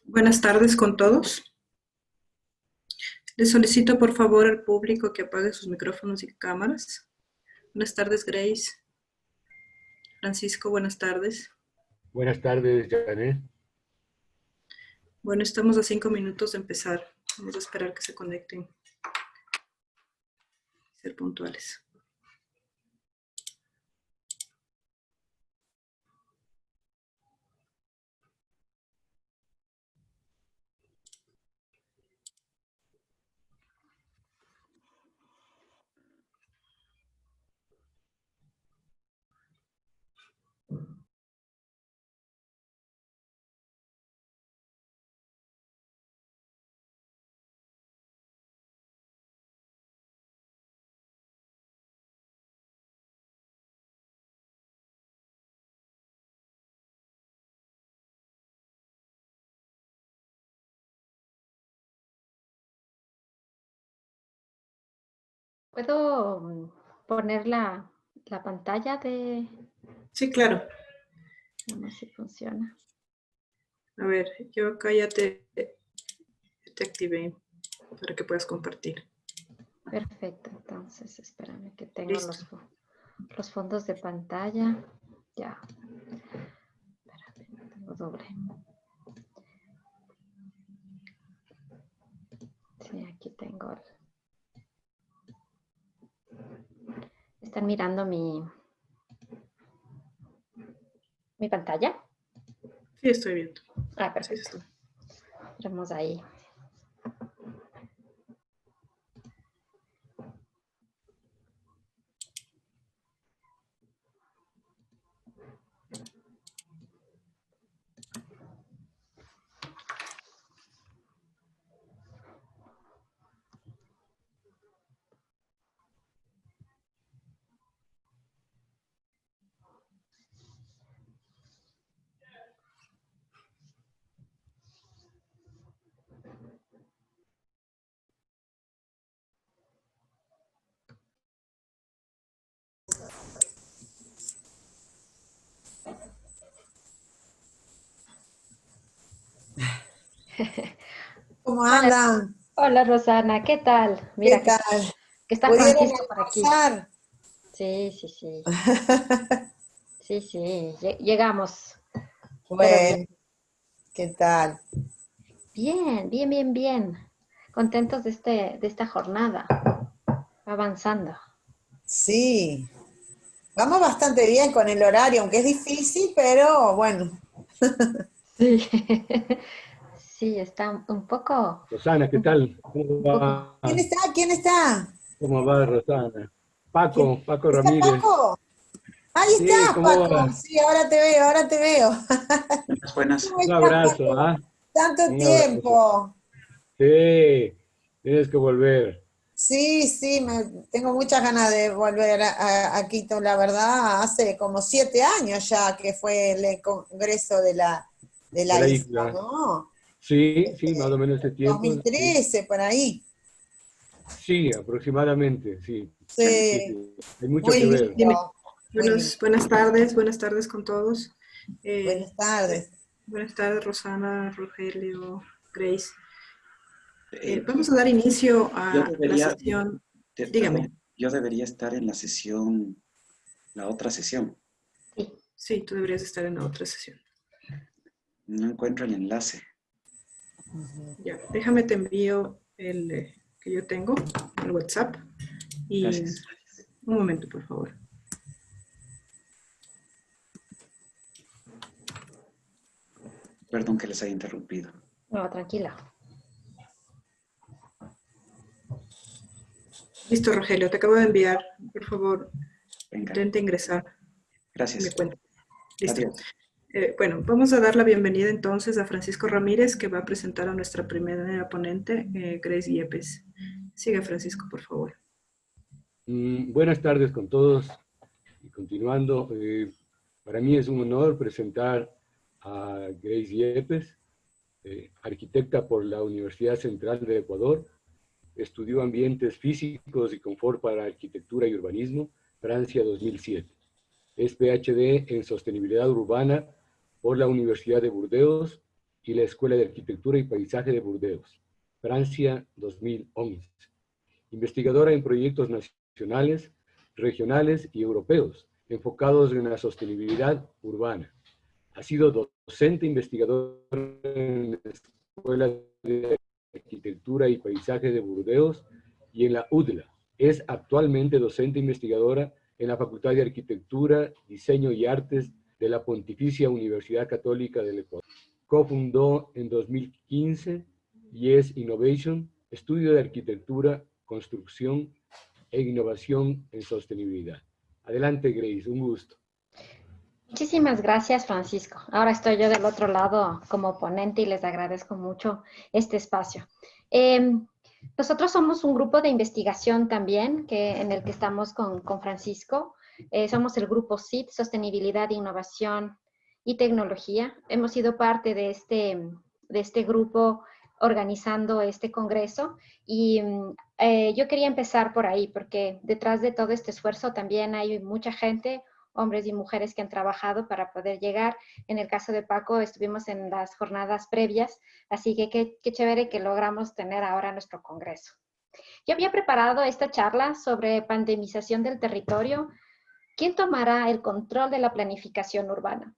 Buenas tardes con todos. Les solicito por favor al público que apague sus micrófonos y cámaras. Buenas tardes, Grace. Francisco, buenas tardes. Buenas tardes, Janet. Bueno, estamos a 5 minutos de empezar. Vamos a esperar que se conecten. Ser puntuales. ¿Puedo poner la pantalla de...? Sí, claro. Vamos a ver si funciona. A ver, yo acá ya te activé para que puedas compartir. Perfecto, entonces espérame que tengo los fondos de pantalla. Ya. Espérame, tengo doble. Sí, aquí tengo. ¿Están mirando mi pantalla? Sí, estoy viendo. Ah, perfecto. Entramos ahí. ¿Cómo andan? Hola, Rosana, ¿qué tal? Mira, ¿Qué tal? que está ¿Pudieron Francisco por aquí. almorzar? Sí. Sí, llegamos. Pero Bueno, ¿qué tal? bien. Contentos de esta jornada. Va avanzando. Sí, vamos bastante bien con el horario, aunque es difícil, pero bueno. Sí. Sí, está un poco... Rosana, ¿qué tal? ¿Cómo Un poco... va? ¿Quién está? ¿Quién está? ¿Cómo va, Rosana? ¿Quién? Paco ¿Está Ramírez. Paco? Ahí Sí, está, ¿cómo Paco. va? Sí, ahora te veo, ahora te veo. Buenas. ¿Cómo Un estás, abrazo, Paco? ¿ah? Tanto Un abrazo. tiempo. Sí, tienes que volver. Sí, tengo muchas ganas de volver a Quito, la verdad. Hace como 7 años ya que fue el congreso de De la la isla, isla. ¿no? Sí, más o menos ese tiempo. Sí, 2013, por ahí. sí, aproximadamente, sí. Sí, Hay mucho muy que ver. lindo, muy lindo. Buenas tardes con todos. Buenas tardes. Buenas tardes, Rosana, Rogelio, Grace. Eh, Vamos a dar inicio yo a la debería, sesión. perdón, Dígame. yo debería estar en la sesión, la otra sesión. Sí. Sí, tú deberías estar en la otra sesión. No encuentro el enlace. Ya, déjame te envío el que yo tengo, el WhatsApp. Y Gracias. un momento, por favor. Perdón que les haya interrumpido. No, tranquila. Listo, Rogelio, te acabo de enviar. Por favor, Venga, intenta ingresar y me gracias. cuenta. Listo. Adiós. Bueno, vamos a dar la bienvenida entonces a Francisco Ramírez, que va a presentar a nuestra primera ponente, Grace Yepes. Siga, Francisco, por favor. Buenas tardes con todos. Y continuando, para mí es un honor presentar a Grace Yepes, arquitecta por la Universidad Central de Ecuador. Estudió ambientes físicos y confort para arquitectura y urbanismo, Francia 2007. Es PhD en sostenibilidad urbana por la Universidad de Burdeos y la Escuela de Arquitectura y Paisaje de Burdeos, Francia, 2011. Investigadora en proyectos nacionales, regionales y europeos, enfocados en la sostenibilidad urbana. Ha sido docente investigadora en la Escuela de Arquitectura y Paisaje de Burdeos y en la UDLA. Es actualmente docente investigadora en la Facultad de Arquitectura, Diseño y Artes de la Pontificia Universidad Católica del Ecuador. Cofundó en 2015 Yes Innovation, estudio de arquitectura, construcción e innovación en sostenibilidad. Adelante, Grace, un gusto. Muchísimas gracias, Francisco. Ahora estoy yo del otro lado como ponente y les agradezco mucho este espacio. Nosotros somos un grupo de investigación también en el que estamos con Francisco. Somos el grupo SIT, Sostenibilidad, Innovación y Tecnología. Hemos sido parte de este grupo organizando este congreso y yo quería empezar por ahí porque detrás de todo este esfuerzo también hay mucha gente, hombres y mujeres que han trabajado para poder llegar. En el caso de Paco, estuvimos en las jornadas previas, así que qué chévere que logramos tener ahora nuestro congreso. Yo había preparado esta charla sobre pandemización del territorio. ¿Quién tomará el control de la planificación urbana?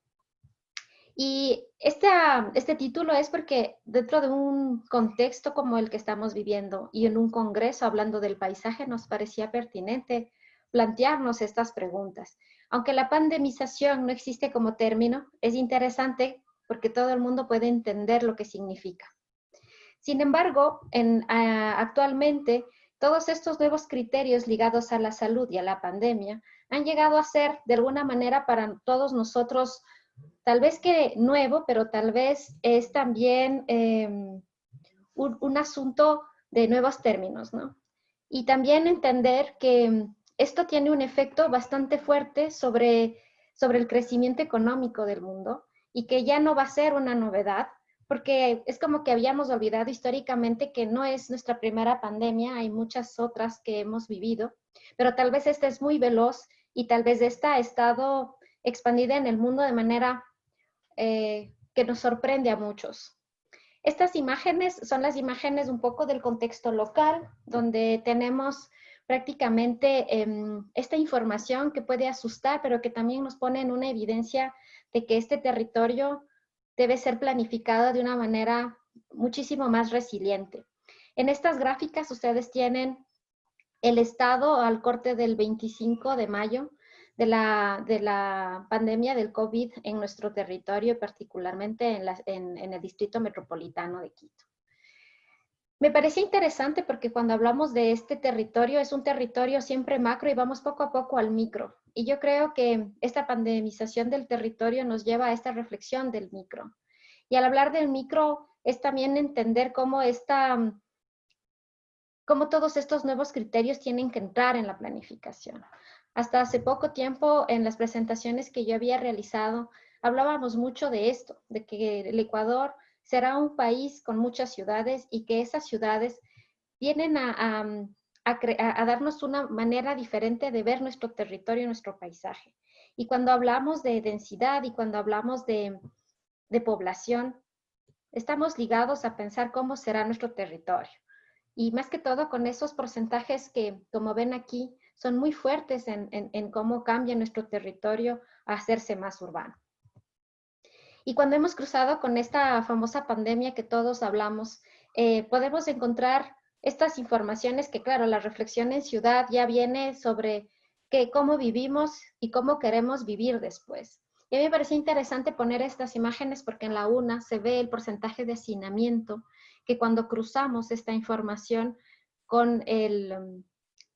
Y este título es porque dentro de un contexto como el que estamos viviendo y en un congreso hablando del paisaje nos parecía pertinente plantearnos estas preguntas. Aunque la pandemización no existe como término, es interesante porque todo el mundo puede entender lo que significa. Sin embargo, actualmente, todos estos nuevos criterios ligados a la salud y a la pandemia han llegado a ser, de alguna manera, para todos nosotros, tal vez que nuevo, pero tal vez es también un asunto de nuevos términos, ¿no? Y también entender que esto tiene un efecto bastante fuerte sobre el crecimiento económico del mundo y que ya no va a ser una novedad, porque es como que habíamos olvidado históricamente que no es nuestra primera pandemia, hay muchas otras que hemos vivido, pero tal vez esta es muy veloz y tal vez esta ha estado expandida en el mundo de manera que nos sorprende a muchos. Estas imágenes son las imágenes un poco del contexto local, donde tenemos prácticamente esta información que puede asustar, pero que también nos pone en una evidencia de que este territorio debe ser planificado de una manera muchísimo más resiliente. En estas gráficas ustedes tienen el estado al corte del 25 de mayo de la pandemia del COVID en nuestro territorio, particularmente en el distrito metropolitano de Quito. Me parecía interesante porque cuando hablamos de este territorio, es un territorio siempre macro y vamos poco a poco al micro. Y yo creo que esta pandemización del territorio nos lleva a esta reflexión del micro. Y al hablar del micro es también entender cómo todos estos nuevos criterios tienen que entrar en la planificación. Hasta hace poco tiempo, en las presentaciones que yo había realizado, hablábamos mucho de esto, de que el Ecuador será un país con muchas ciudades y que esas ciudades vienen a darnos una manera diferente de ver nuestro territorio, nuestro paisaje. Y cuando hablamos de densidad y cuando hablamos de población, estamos ligados a pensar cómo será nuestro territorio. Y más que todo con esos porcentajes que, como ven aquí, son muy fuertes en cómo cambia nuestro territorio a hacerse más urbano. Y cuando hemos cruzado con esta famosa pandemia que todos hablamos, podemos encontrar estas informaciones que, claro, la reflexión en ciudad ya viene sobre cómo vivimos y cómo queremos vivir después. Y a mí me pareció interesante poner estas imágenes porque en la una se ve el porcentaje de hacinamiento que cuando cruzamos esta información con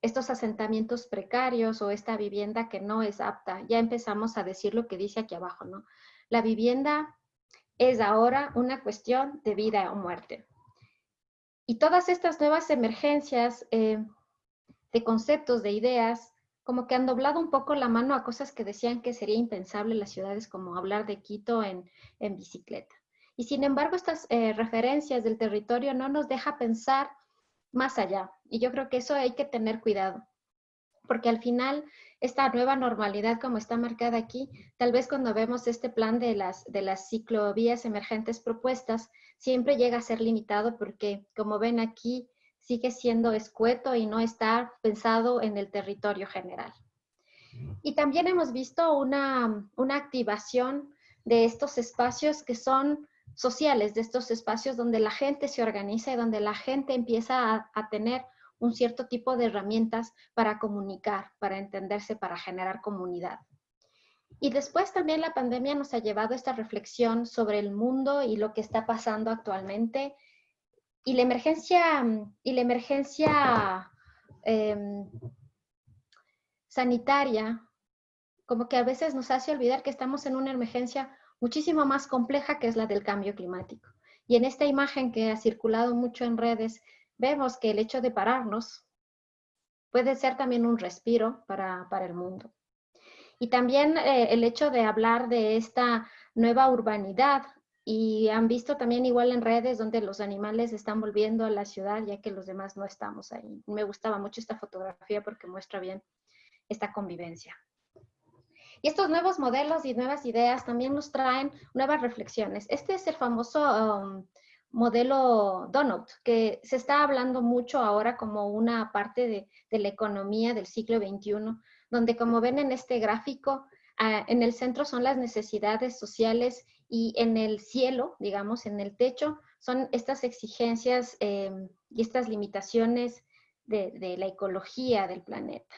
estos asentamientos precarios o esta vivienda que no es apta, ya empezamos a decir lo que dice aquí abajo, ¿no? La vivienda es ahora una cuestión de vida o muerte. Y todas estas nuevas emergencias de conceptos, de ideas, como que han doblado un poco la mano a cosas que decían que sería impensable en las ciudades, como hablar de Quito en bicicleta. Y sin embargo, estas referencias del territorio no nos deja pensar más allá. Y yo creo que eso hay que tener cuidado. porque al final esta nueva normalidad como está marcada aquí, tal vez cuando vemos este plan de las ciclovías emergentes propuestas, siempre llega a ser limitado porque, como ven aquí, sigue siendo escueto y no está pensado en el territorio general. Y también hemos visto una activación de estos espacios que son sociales, de estos espacios donde la gente se organiza y donde la gente empieza a tener un cierto tipo de herramientas para comunicar, para entenderse, para generar comunidad. Y después también la pandemia nos ha llevado a esta reflexión sobre el mundo y lo que está pasando actualmente. Y la emergencia sanitaria, como que a veces nos hace olvidar que estamos en una emergencia muchísimo más compleja que es la del cambio climático. Y en esta imagen que ha circulado mucho en redes, vemos que el hecho de pararnos puede ser también un respiro para el mundo. Y también el hecho de hablar de esta nueva urbanidad, y han visto también igual en redes donde los animales están volviendo a la ciudad ya que los demás no estamos ahí. Me gustaba mucho esta fotografía porque muestra bien esta convivencia. Y estos nuevos modelos y nuevas ideas también nos traen nuevas reflexiones. Este es el famoso modelo Donut, que se está hablando mucho ahora como una parte de la economía del siglo XXI, donde como ven en este gráfico, en el centro son las necesidades sociales y en el cielo, digamos, en el techo, son estas exigencias y estas limitaciones de la ecología del planeta.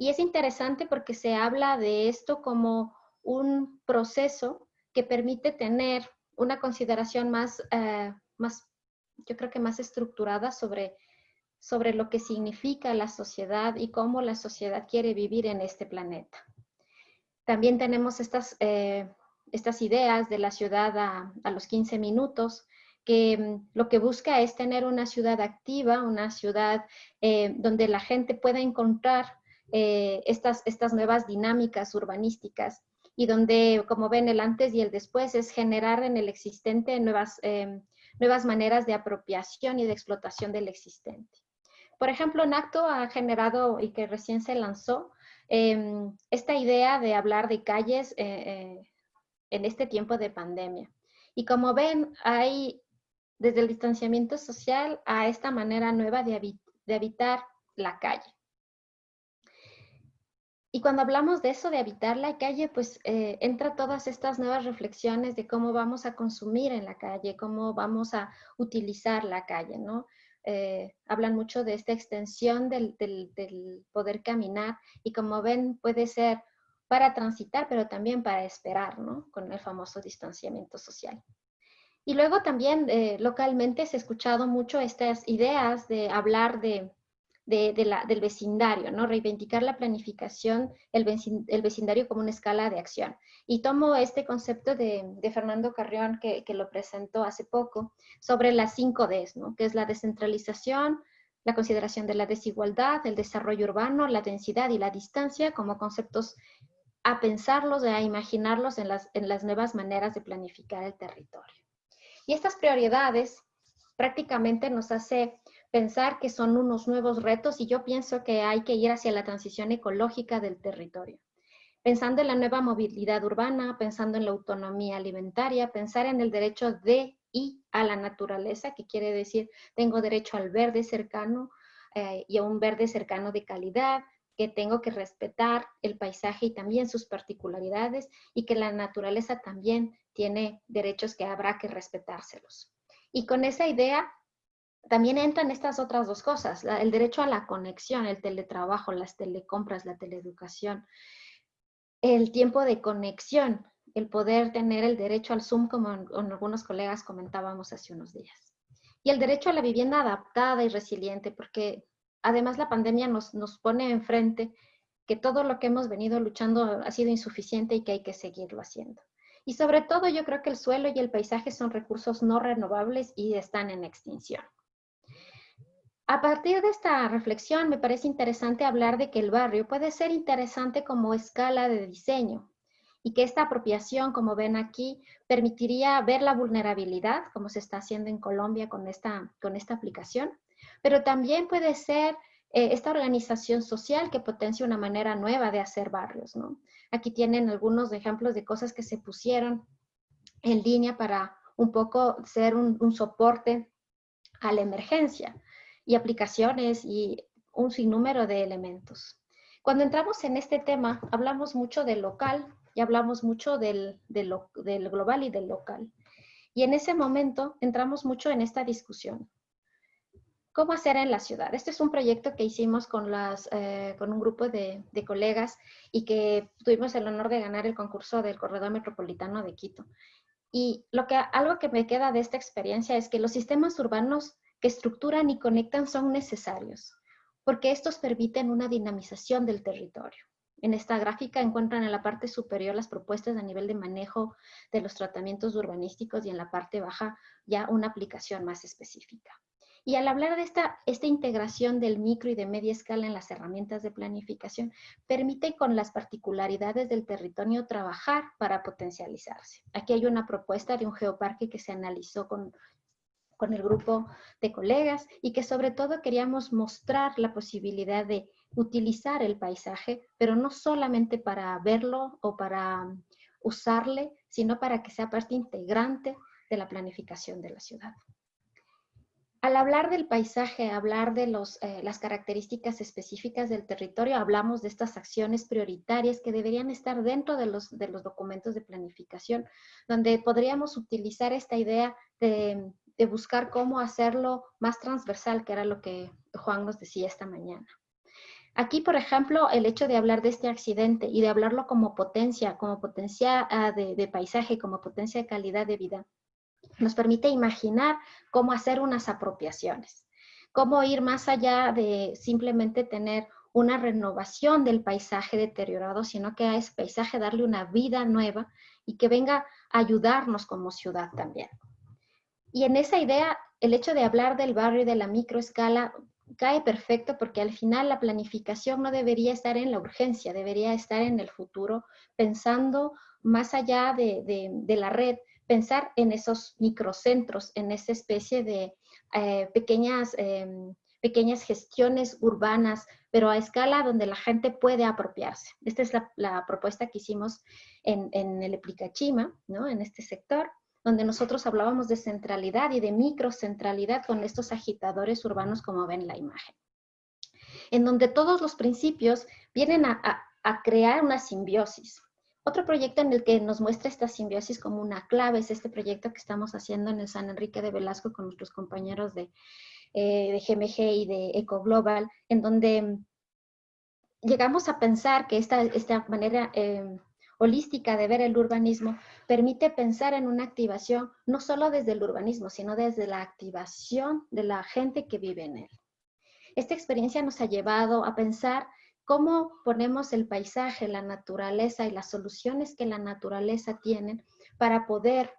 Y es interesante porque se habla de esto como un proceso que permite tener una consideración más, yo creo que más estructurada sobre lo que significa la sociedad y cómo la sociedad quiere vivir en este planeta. También tenemos estas ideas de la ciudad a los 15 minutos, que lo que busca es tener una ciudad activa, una ciudad donde la gente pueda encontrar estas nuevas dinámicas urbanísticas y donde, como ven, el antes y el después es generar en el existente nuevas maneras de apropiación y de explotación del existente. Por ejemplo, NACTO ha generado, y que recién se lanzó, esta idea de hablar de calles en este tiempo de pandemia. Y como ven, hay desde el distanciamiento social a esta manera nueva de habitar la calle. Y cuando hablamos de eso, de habitar la calle, pues entra todas estas nuevas reflexiones de cómo vamos a consumir en la calle, cómo vamos a utilizar la calle, ¿no? Hablan mucho de esta extensión del poder caminar y como ven puede ser para transitar, pero también para esperar, ¿no? Con el famoso distanciamiento social. Y luego también localmente se ha escuchado mucho estas ideas de hablar del vecindario, ¿no? Reivindicar la planificación, el vecindario como una escala de acción. Y tomo este concepto de Fernando Carrión, que lo presentó hace poco, sobre las 5 Ds, ¿no? Que es la descentralización, la consideración de la desigualdad, el desarrollo urbano, la densidad y la distancia como conceptos a pensarlos, a imaginarlos en las nuevas maneras de planificar el territorio. Y estas prioridades prácticamente nos hace pensar que son unos nuevos retos y yo pienso que hay que ir hacia la transición ecológica del territorio. Pensando en la nueva movilidad urbana, pensando en la autonomía alimentaria, pensar en el derecho de y a la naturaleza, que quiere decir tengo derecho al verde cercano y a un verde cercano de calidad, que tengo que respetar el paisaje y también sus particularidades y que la naturaleza también tiene derechos que habrá que respetárselos. Y con esa idea también entran estas otras dos cosas, el derecho a la conexión, el teletrabajo, las telecompras, la teleeducación, el tiempo de conexión, el poder tener el derecho al Zoom, como algunos colegas comentábamos hace unos días. Y el derecho a la vivienda adaptada y resiliente, porque además la pandemia nos pone enfrente que todo lo que hemos venido luchando ha sido insuficiente y que hay que seguirlo haciendo. Y sobre todo yo creo que el suelo y el paisaje son recursos no renovables y están en extinción. A partir de esta reflexión me parece interesante hablar de que el barrio puede ser interesante como escala de diseño y que esta apropiación, como ven aquí, permitiría ver la vulnerabilidad, como se está haciendo en Colombia con esta aplicación, pero también puede ser esta organización social que potencia una manera nueva de hacer barrios, ¿no? Aquí tienen algunos ejemplos de cosas que se pusieron en línea para un poco ser un soporte a la emergencia, y aplicaciones y un sinnúmero de elementos. Cuando entramos en este tema, hablamos mucho del local y hablamos mucho del global y del local. Y en ese momento entramos mucho en esta discusión. ¿Cómo hacer en la ciudad? Este es un proyecto que hicimos con un grupo de colegas y que tuvimos el honor de ganar el concurso del Corredor Metropolitano de Quito. Y algo que me queda de esta experiencia es que los sistemas urbanos que estructuran y conectan son necesarios, porque estos permiten una dinamización del territorio. En esta gráfica encuentran en la parte superior las propuestas a nivel de manejo de los tratamientos urbanísticos y en la parte baja ya una aplicación más específica. Y al hablar de esta integración del micro y de media escala en las herramientas de planificación, permite con las particularidades del territorio trabajar para potencializarse. Aquí hay una propuesta de un geoparque que se analizó con el grupo de colegas y que sobre todo queríamos mostrar la posibilidad de utilizar el paisaje, pero no solamente para verlo o para usarle, sino para que sea parte integrante de la planificación de la ciudad. Al hablar del paisaje, hablar de las características específicas del territorio, hablamos de estas acciones prioritarias que deberían estar dentro de los documentos de planificación, donde podríamos utilizar esta idea de buscar cómo hacerlo más transversal, que era lo que Juan nos decía esta mañana. Aquí, por ejemplo, el hecho de hablar de este accidente y de hablarlo como potencia de paisaje, como potencia de calidad de vida, nos permite imaginar cómo hacer unas apropiaciones, cómo ir más allá de simplemente tener una renovación del paisaje deteriorado, sino que a ese paisaje darle una vida nueva y que venga a ayudarnos como ciudad también. Y en esa idea, el hecho de hablar del barrio y de la microescala cae perfecto porque al final la planificación no debería estar en la urgencia, debería estar en el futuro, pensando más allá de la red, pensar en esos microcentros, en esa especie de pequeñas gestiones urbanas, pero a escala donde la gente puede apropiarse. Esta es la propuesta que hicimos en el Eplicachima, ¿no? En este sector, donde nosotros hablábamos de centralidad y de microcentralidad con estos agitadores urbanos, como ven en la imagen, en donde todos los principios vienen a crear una simbiosis. Otro proyecto en el que nos muestra esta simbiosis como una clave es este proyecto que estamos haciendo en el San Enrique de Velasco con nuestros compañeros de GMG y de EcoGlobal, en donde llegamos a pensar que esta manera holística de ver el urbanismo permite pensar en una activación no solo desde el urbanismo, sino desde la activación de la gente que vive en él. Esta experiencia nos ha llevado a pensar cómo ponemos el paisaje, la naturaleza y las soluciones que la naturaleza tiene para poder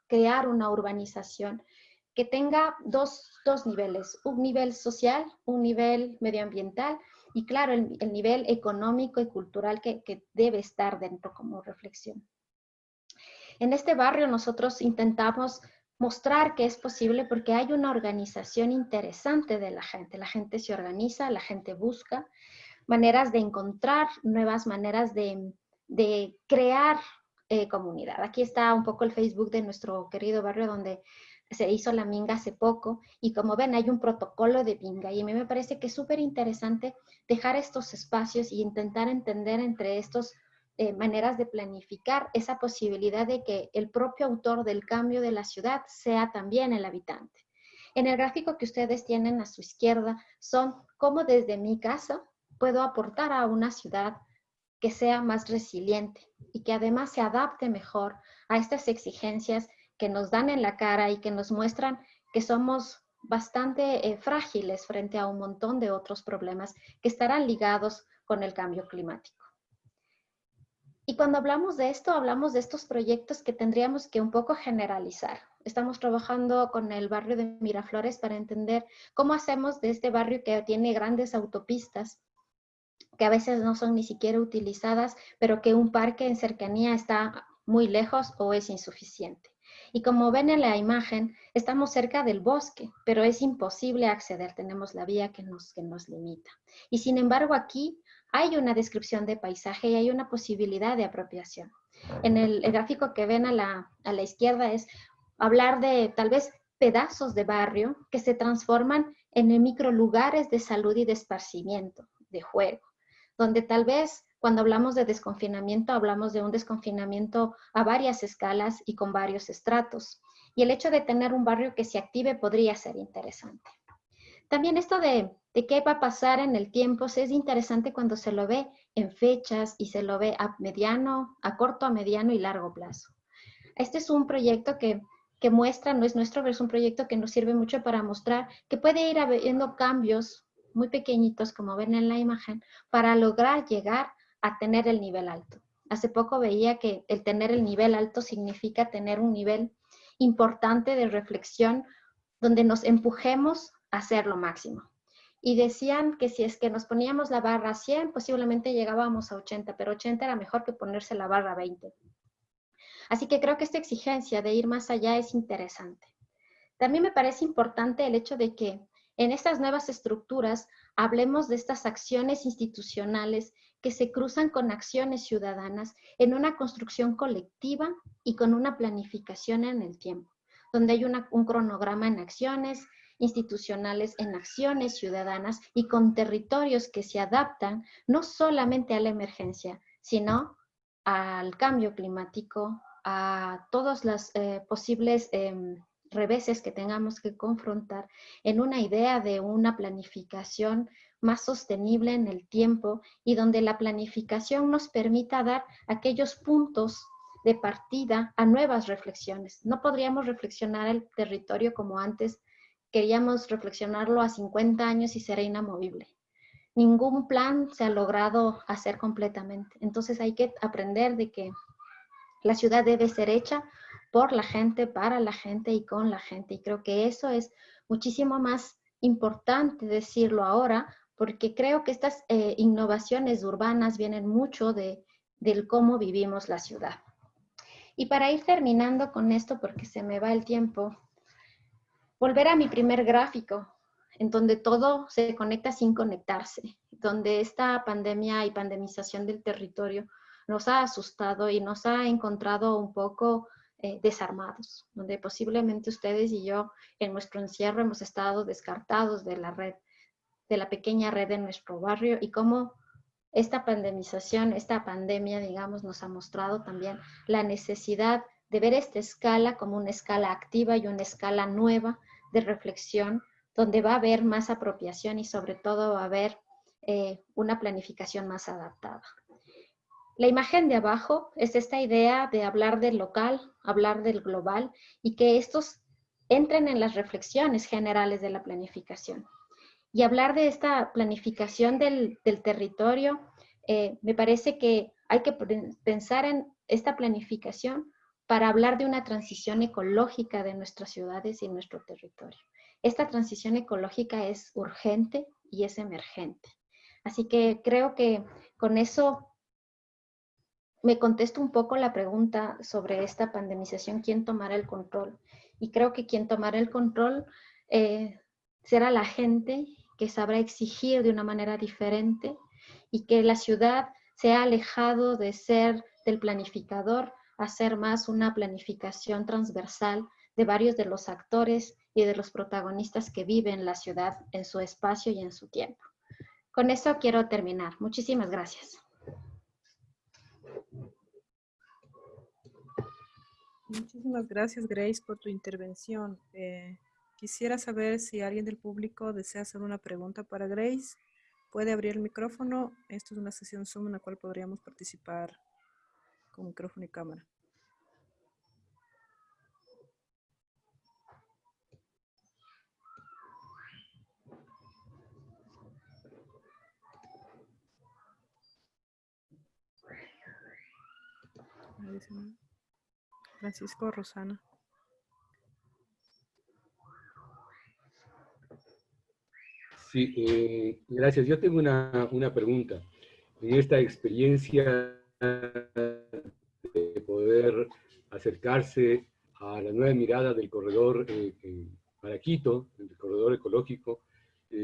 crear una urbanización que tenga dos niveles, un nivel social, un nivel medioambiental y claro, el nivel económico y cultural que debe estar dentro como reflexión. En este barrio nosotros intentamos mostrar que es posible porque hay una organización interesante de la gente se organiza, la gente busca maneras de encontrar nuevas maneras de crear comunidad. Aquí está un poco el Facebook de nuestro querido barrio donde se hizo la minga hace poco y como ven hay un protocolo de minga y a mí me parece que es súper interesante dejar estos espacios y intentar entender entre estos maneras de planificar esa posibilidad de que el propio autor del cambio de la ciudad sea también el habitante. En el gráfico que ustedes tienen a su izquierda son cómo desde mi casa puedo aportar a una ciudad que sea más resiliente y que además se adapte mejor a estas exigencias que nos dan en la cara y que nos muestran que somos bastante frágiles frente a un montón de otros problemas que estarán ligados con el cambio climático. Y cuando hablamos de esto, hablamos de estos proyectos que tendríamos que un poco generalizar. Estamos trabajando con el barrio de Miraflores para entender cómo hacemos de este barrio que tiene grandes autopistas, que a veces no son ni siquiera utilizadas, pero que un parque en cercanía está muy lejos o es insuficiente. Y como ven en la imagen, estamos cerca del bosque, pero es imposible acceder, tenemos la vía que nos limita. Y sin embargo aquí hay una descripción de paisaje y hay una posibilidad de apropiación. En el gráfico que ven a la izquierda es hablar de tal vez pedazos de barrio que se transforman en microlugares de salud y de esparcimiento, de juego, donde tal vez cuando hablamos de desconfinamiento, hablamos de un desconfinamiento a varias escalas y con varios estratos. Y el hecho de tener un barrio que se active podría ser interesante. También esto de qué va a pasar en el tiempo es interesante cuando se lo ve en fechas y se lo ve a corto, a mediano y largo plazo. Este es un proyecto que muestra, no es nuestro, pero es un proyecto que nos sirve mucho para mostrar que puede ir habiendo cambios muy pequeñitos, como ven en la imagen, para lograr llegar a tener el nivel alto. Hace poco veía que el tener el nivel alto significa tener un nivel importante de reflexión donde nos empujemos a hacer lo máximo. Y decían que si es que nos poníamos la barra a 100, posiblemente llegábamos a 80, pero 80 era mejor que ponerse la barra a 20. Así que creo que esta exigencia de ir más allá es interesante. También me parece importante el hecho de que en estas nuevas estructuras hablemos de estas acciones institucionales que se cruzan con acciones ciudadanas en una construcción colectiva y con una planificación en el tiempo, donde hay un cronograma en acciones institucionales, en acciones ciudadanas y con territorios que se adaptan no solamente a la emergencia, sino al cambio climático, a todos los posibles reveses que tengamos que confrontar en una idea de una planificación más sostenible en el tiempo y donde la planificación nos permita dar aquellos puntos de partida a nuevas reflexiones. No podríamos reflexionar el territorio como antes queríamos reflexionarlo a 50 años y será inamovible. Ningún plan se ha logrado hacer completamente. Entonces hay que aprender de que la ciudad debe ser hecha por la gente, para la gente y con la gente. Y creo que eso es muchísimo más importante decirlo ahora, porque creo que estas innovaciones urbanas vienen mucho del cómo vivimos la ciudad. Y para ir terminando con esto, porque se me va el tiempo, volver a mi primer gráfico, en donde todo se conecta sin conectarse, donde esta pandemia y pandemización del territorio nos ha asustado y nos ha encontrado un poco desarmados, donde posiblemente ustedes y yo en nuestro encierro hemos estado descartados de la red, de la pequeña red de nuestro barrio y cómo esta pandemización, esta pandemia, digamos, nos ha mostrado también la necesidad de ver esta escala como una escala activa y una escala nueva de reflexión, donde va a haber más apropiación y sobre todo va a haber una planificación más adaptada. La imagen de abajo es esta idea de hablar del local, hablar del global y que estos entren en las reflexiones generales de la planificación. Y hablar de esta planificación del territorio, me parece que hay que pensar en esta planificación para hablar de una transición ecológica de nuestras ciudades y nuestro territorio. Esta transición ecológica es urgente y es emergente. Así que creo que con eso me contesto un poco la pregunta sobre esta pandemización, ¿quién tomará el control? Y creo que quien tomará el control será la gente que sabrá exigir de una manera diferente y que la ciudad se ha alejado de ser del planificador a ser más una planificación transversal de varios de los actores y de los protagonistas que viven la ciudad en su espacio y en su tiempo. Con eso quiero terminar. Muchísimas gracias. Muchísimas gracias, Grace, por tu intervención. Quisiera saber si alguien del público desea hacer una pregunta para Grace. Puede abrir el micrófono. Esto es una sesión Zoom en la cual podríamos participar con micrófono y cámara. Francisco, Rosana. Sí, gracias. Yo tengo una pregunta. En esta experiencia de poder acercarse a la nueva mirada del corredor para Quito, el corredor ecológico,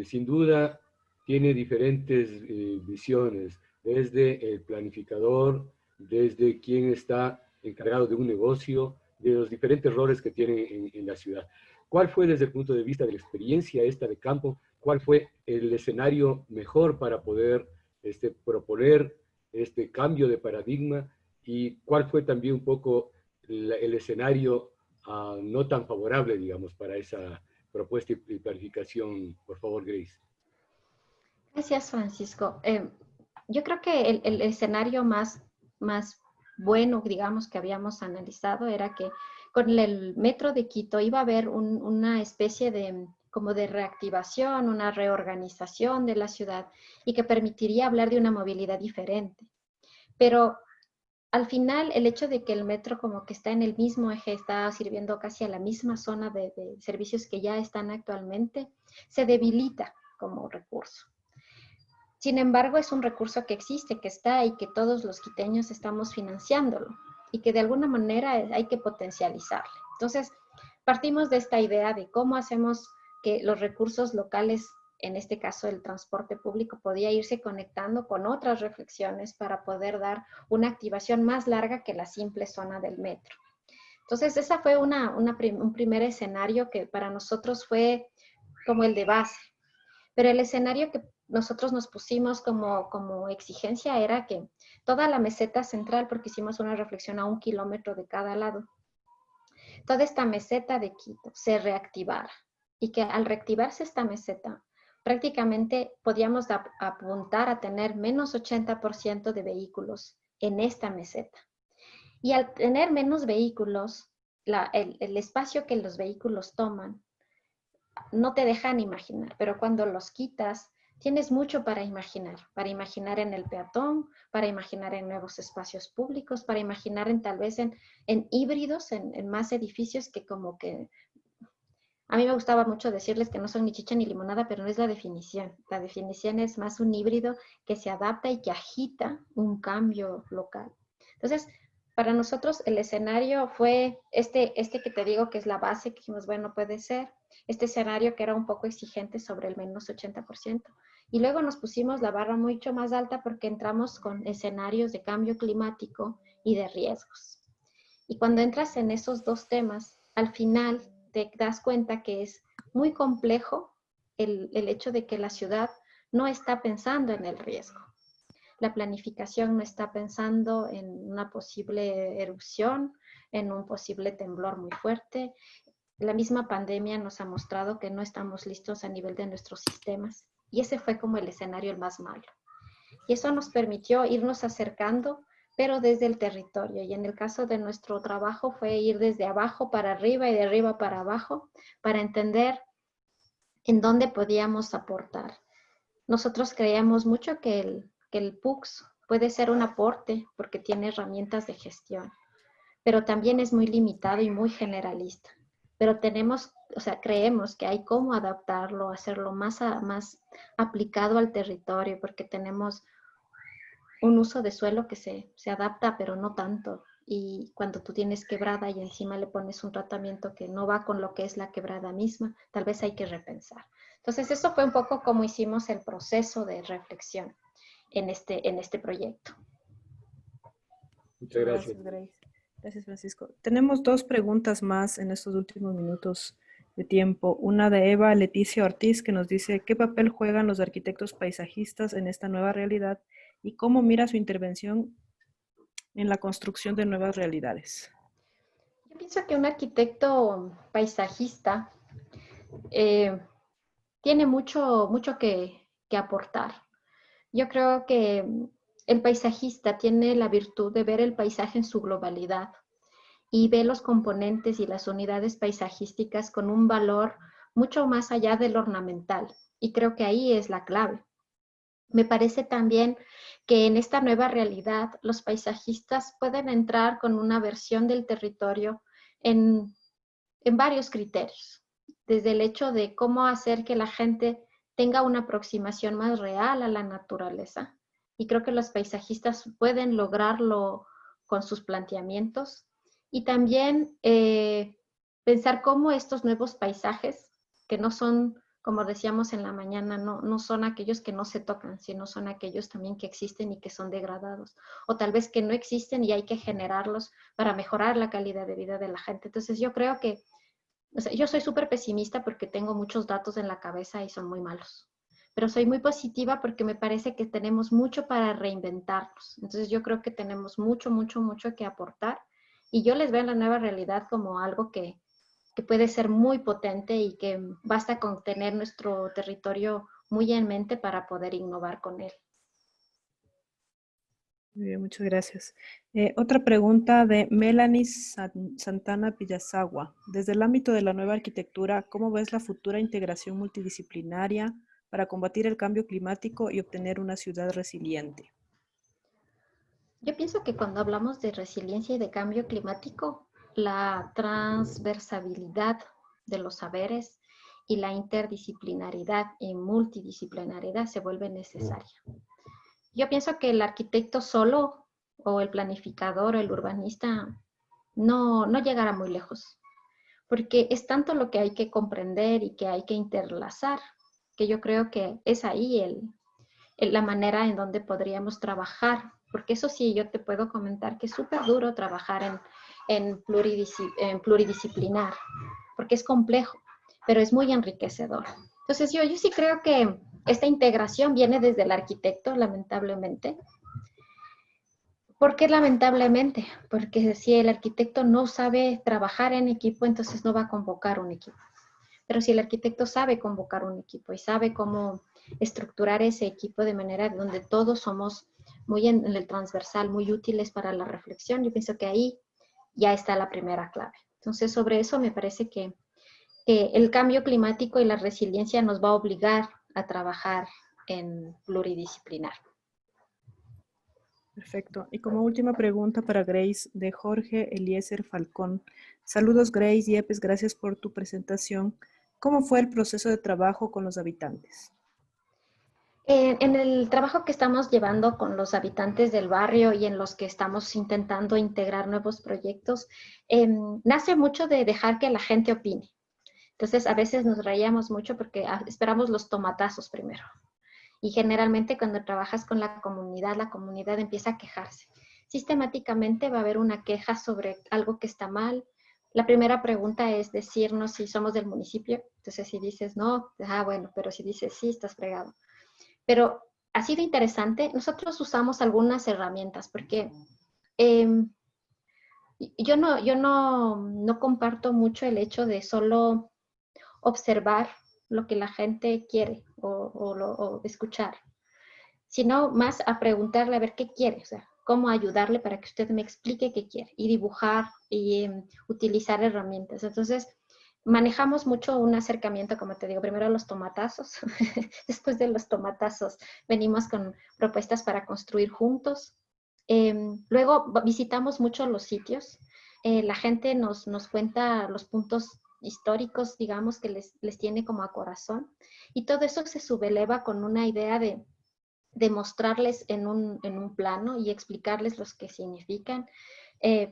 sin duda tiene diferentes visiones, desde el planificador, desde quien está encargado de un negocio, de los diferentes roles que tiene en la ciudad. ¿Cuál fue desde el punto de vista de la experiencia esta de campo? ¿Cuál fue el escenario mejor para poder proponer este cambio de paradigma? ¿Y cuál fue también un poco el escenario no tan favorable, digamos, para esa propuesta y planificación? Por favor, Grace. Gracias, Francisco. Yo creo que el escenario más bueno, digamos, que habíamos analizado era que con el metro de Quito iba a haber una especie de como de reactivación, una reorganización de la ciudad y que permitiría hablar de una movilidad diferente. Pero al final, el hecho de que el metro como que está en el mismo eje, está sirviendo casi a la misma zona de servicios que ya están actualmente, se debilita como recurso. Sin embargo, es un recurso que existe, que está y que todos los quiteños estamos financiándolo y que de alguna manera hay que potencializarle. Entonces, partimos de esta idea de cómo hacemos que los recursos locales, en este caso el transporte público, podía irse conectando con otras reflexiones para poder dar una activación más larga que la simple zona del metro. Entonces, esa fue un primer escenario que para nosotros fue como el de base. Pero el escenario que nosotros nos pusimos como exigencia era que toda la meseta central, porque hicimos una reflexión a 1 kilómetro de cada lado, toda esta meseta de Quito se reactivara y que al reactivarse esta meseta, prácticamente podíamos apuntar a tener menos 80% de vehículos en esta meseta. Y al tener menos vehículos, el espacio que los vehículos toman no te dejan imaginar, pero cuando los quitas, tienes mucho para imaginar en el peatón, para imaginar en nuevos espacios públicos, para imaginar tal vez en híbridos, en más edificios que como que... A mí me gustaba mucho decirles que no son ni chicha ni limonada, pero no es la definición. La definición es más un híbrido que se adapta y que agita un cambio local. Entonces, para nosotros el escenario fue este que te digo que es la base, que dijimos, bueno, puede ser. Este escenario que era un poco exigente sobre el menos 80%. Y luego nos pusimos la barra mucho más alta porque entramos con escenarios de cambio climático y de riesgos. Y cuando entras en esos dos temas, al final te das cuenta que es muy complejo el hecho de que la ciudad no está pensando en el riesgo. La planificación no está pensando en una posible erupción, en un posible temblor muy fuerte. La misma pandemia nos ha mostrado que no estamos listos a nivel de nuestros sistemas. Y ese fue como el escenario el más malo. Y eso nos permitió irnos acercando, pero desde el territorio. Y en el caso de nuestro trabajo fue ir desde abajo para arriba y de arriba para abajo para entender en dónde podíamos aportar. Nosotros creíamos mucho que el PUCS puede ser un aporte porque tiene herramientas de gestión, pero también es muy limitado y muy generalista. Pero creemos que hay cómo adaptarlo, hacerlo más aplicado al territorio, porque tenemos un uso de suelo que se adapta, pero no tanto. Y cuando tú tienes quebrada y encima le pones un tratamiento que no va con lo que es la quebrada misma, tal vez hay que repensar. Entonces, eso fue un poco como hicimos el proceso de reflexión en este proyecto. Muchas gracias. Gracias, Grace. Gracias, Francisco. Tenemos 2 preguntas más en estos últimos minutos de tiempo. Una de Eva Leticia Ortiz, que nos dice, ¿qué papel juegan los arquitectos paisajistas en esta nueva realidad y cómo mira su intervención en la construcción de nuevas realidades? Yo pienso que un arquitecto paisajista tiene mucho que aportar. Yo creo que el paisajista tiene la virtud de ver el paisaje en su globalidad y ve los componentes y las unidades paisajísticas con un valor mucho más allá del ornamental. Y creo que ahí es la clave. Me parece también que en esta nueva realidad los paisajistas pueden entrar con una versión del territorio en varios criterios. Desde el hecho de cómo hacer que la gente tenga una aproximación más real a la naturaleza. Y creo que los paisajistas pueden lograrlo con sus planteamientos. Y también pensar cómo estos nuevos paisajes, que no son, como decíamos en la mañana, no son aquellos que no se tocan, sino son aquellos también que existen y que son degradados, o tal vez que no existen y hay que generarlos para mejorar la calidad de vida de la gente. Entonces yo creo que, o sea, yo soy súper pesimista porque tengo muchos datos en la cabeza y son muy malos, pero soy muy positiva porque me parece que tenemos mucho para reinventarnos. Entonces yo creo que tenemos mucho que aportar, y yo les veo en la nueva realidad como algo que puede ser muy potente y que basta con tener nuestro territorio muy en mente para poder innovar con él. Muy bien, muchas gracias. Otra pregunta de Melanie Santana Villasagua. Desde el ámbito de la nueva arquitectura, ¿cómo ves la futura integración multidisciplinaria para combatir el cambio climático y obtener una ciudad resiliente? Yo pienso que cuando hablamos de resiliencia y de cambio climático, la transversabilidad de los saberes y la interdisciplinaridad y multidisciplinaridad se vuelve necesaria. Yo pienso que el arquitecto solo o el planificador o el urbanista no llegará muy lejos, porque es tanto lo que hay que comprender y que hay que interlazar, que yo creo que es ahí la manera en donde podríamos trabajar, porque eso sí, yo te puedo comentar que es súper duro trabajar en pluridisciplinar, porque es complejo, pero es muy enriquecedor. Entonces yo sí creo que esta integración viene desde el arquitecto, lamentablemente. ¿Por qué lamentablemente? Porque si el arquitecto no sabe trabajar en equipo, entonces no va a convocar un equipo. Pero si el arquitecto sabe convocar un equipo y sabe cómo estructurar ese equipo de manera donde todos somos muy en el transversal, muy útiles para la reflexión, yo pienso que ahí ya está la primera clave. Entonces, sobre eso me parece que el cambio climático y la resiliencia nos va a obligar a trabajar en pluridisciplinar. Perfecto. Y como última pregunta para Grace, de Jorge Eliezer Falcón. Saludos Grace y Epes, gracias por tu presentación. ¿Cómo fue el proceso de trabajo con los habitantes? En el trabajo que estamos llevando con los habitantes del barrio y en los que estamos intentando integrar nuevos proyectos, nace mucho de dejar que la gente opine. Entonces, a veces nos reíamos mucho porque esperamos los tomatazos primero. Y generalmente cuando trabajas con la comunidad empieza a quejarse. Sistemáticamente va a haber una queja sobre algo que está mal. La primera pregunta es decirnos si somos del municipio. Entonces, si dices no, bueno, pero si dices sí, estás fregado. Pero ha sido interesante. Nosotros usamos algunas herramientas porque yo no comparto mucho el hecho de solo observar lo que la gente quiere o escuchar, sino más a preguntarle a ver qué quiere, o sea, cómo ayudarle para que usted me explique qué quiere, y dibujar y utilizar herramientas. Entonces, manejamos mucho un acercamiento, como te digo, primero los tomatazos, después de los tomatazos venimos con propuestas para construir juntos. Luego visitamos mucho los sitios, la gente nos cuenta los puntos históricos, digamos, que les tiene como a corazón, y todo eso se subeleva con una idea de mostrarles en un plano y explicarles los que significan,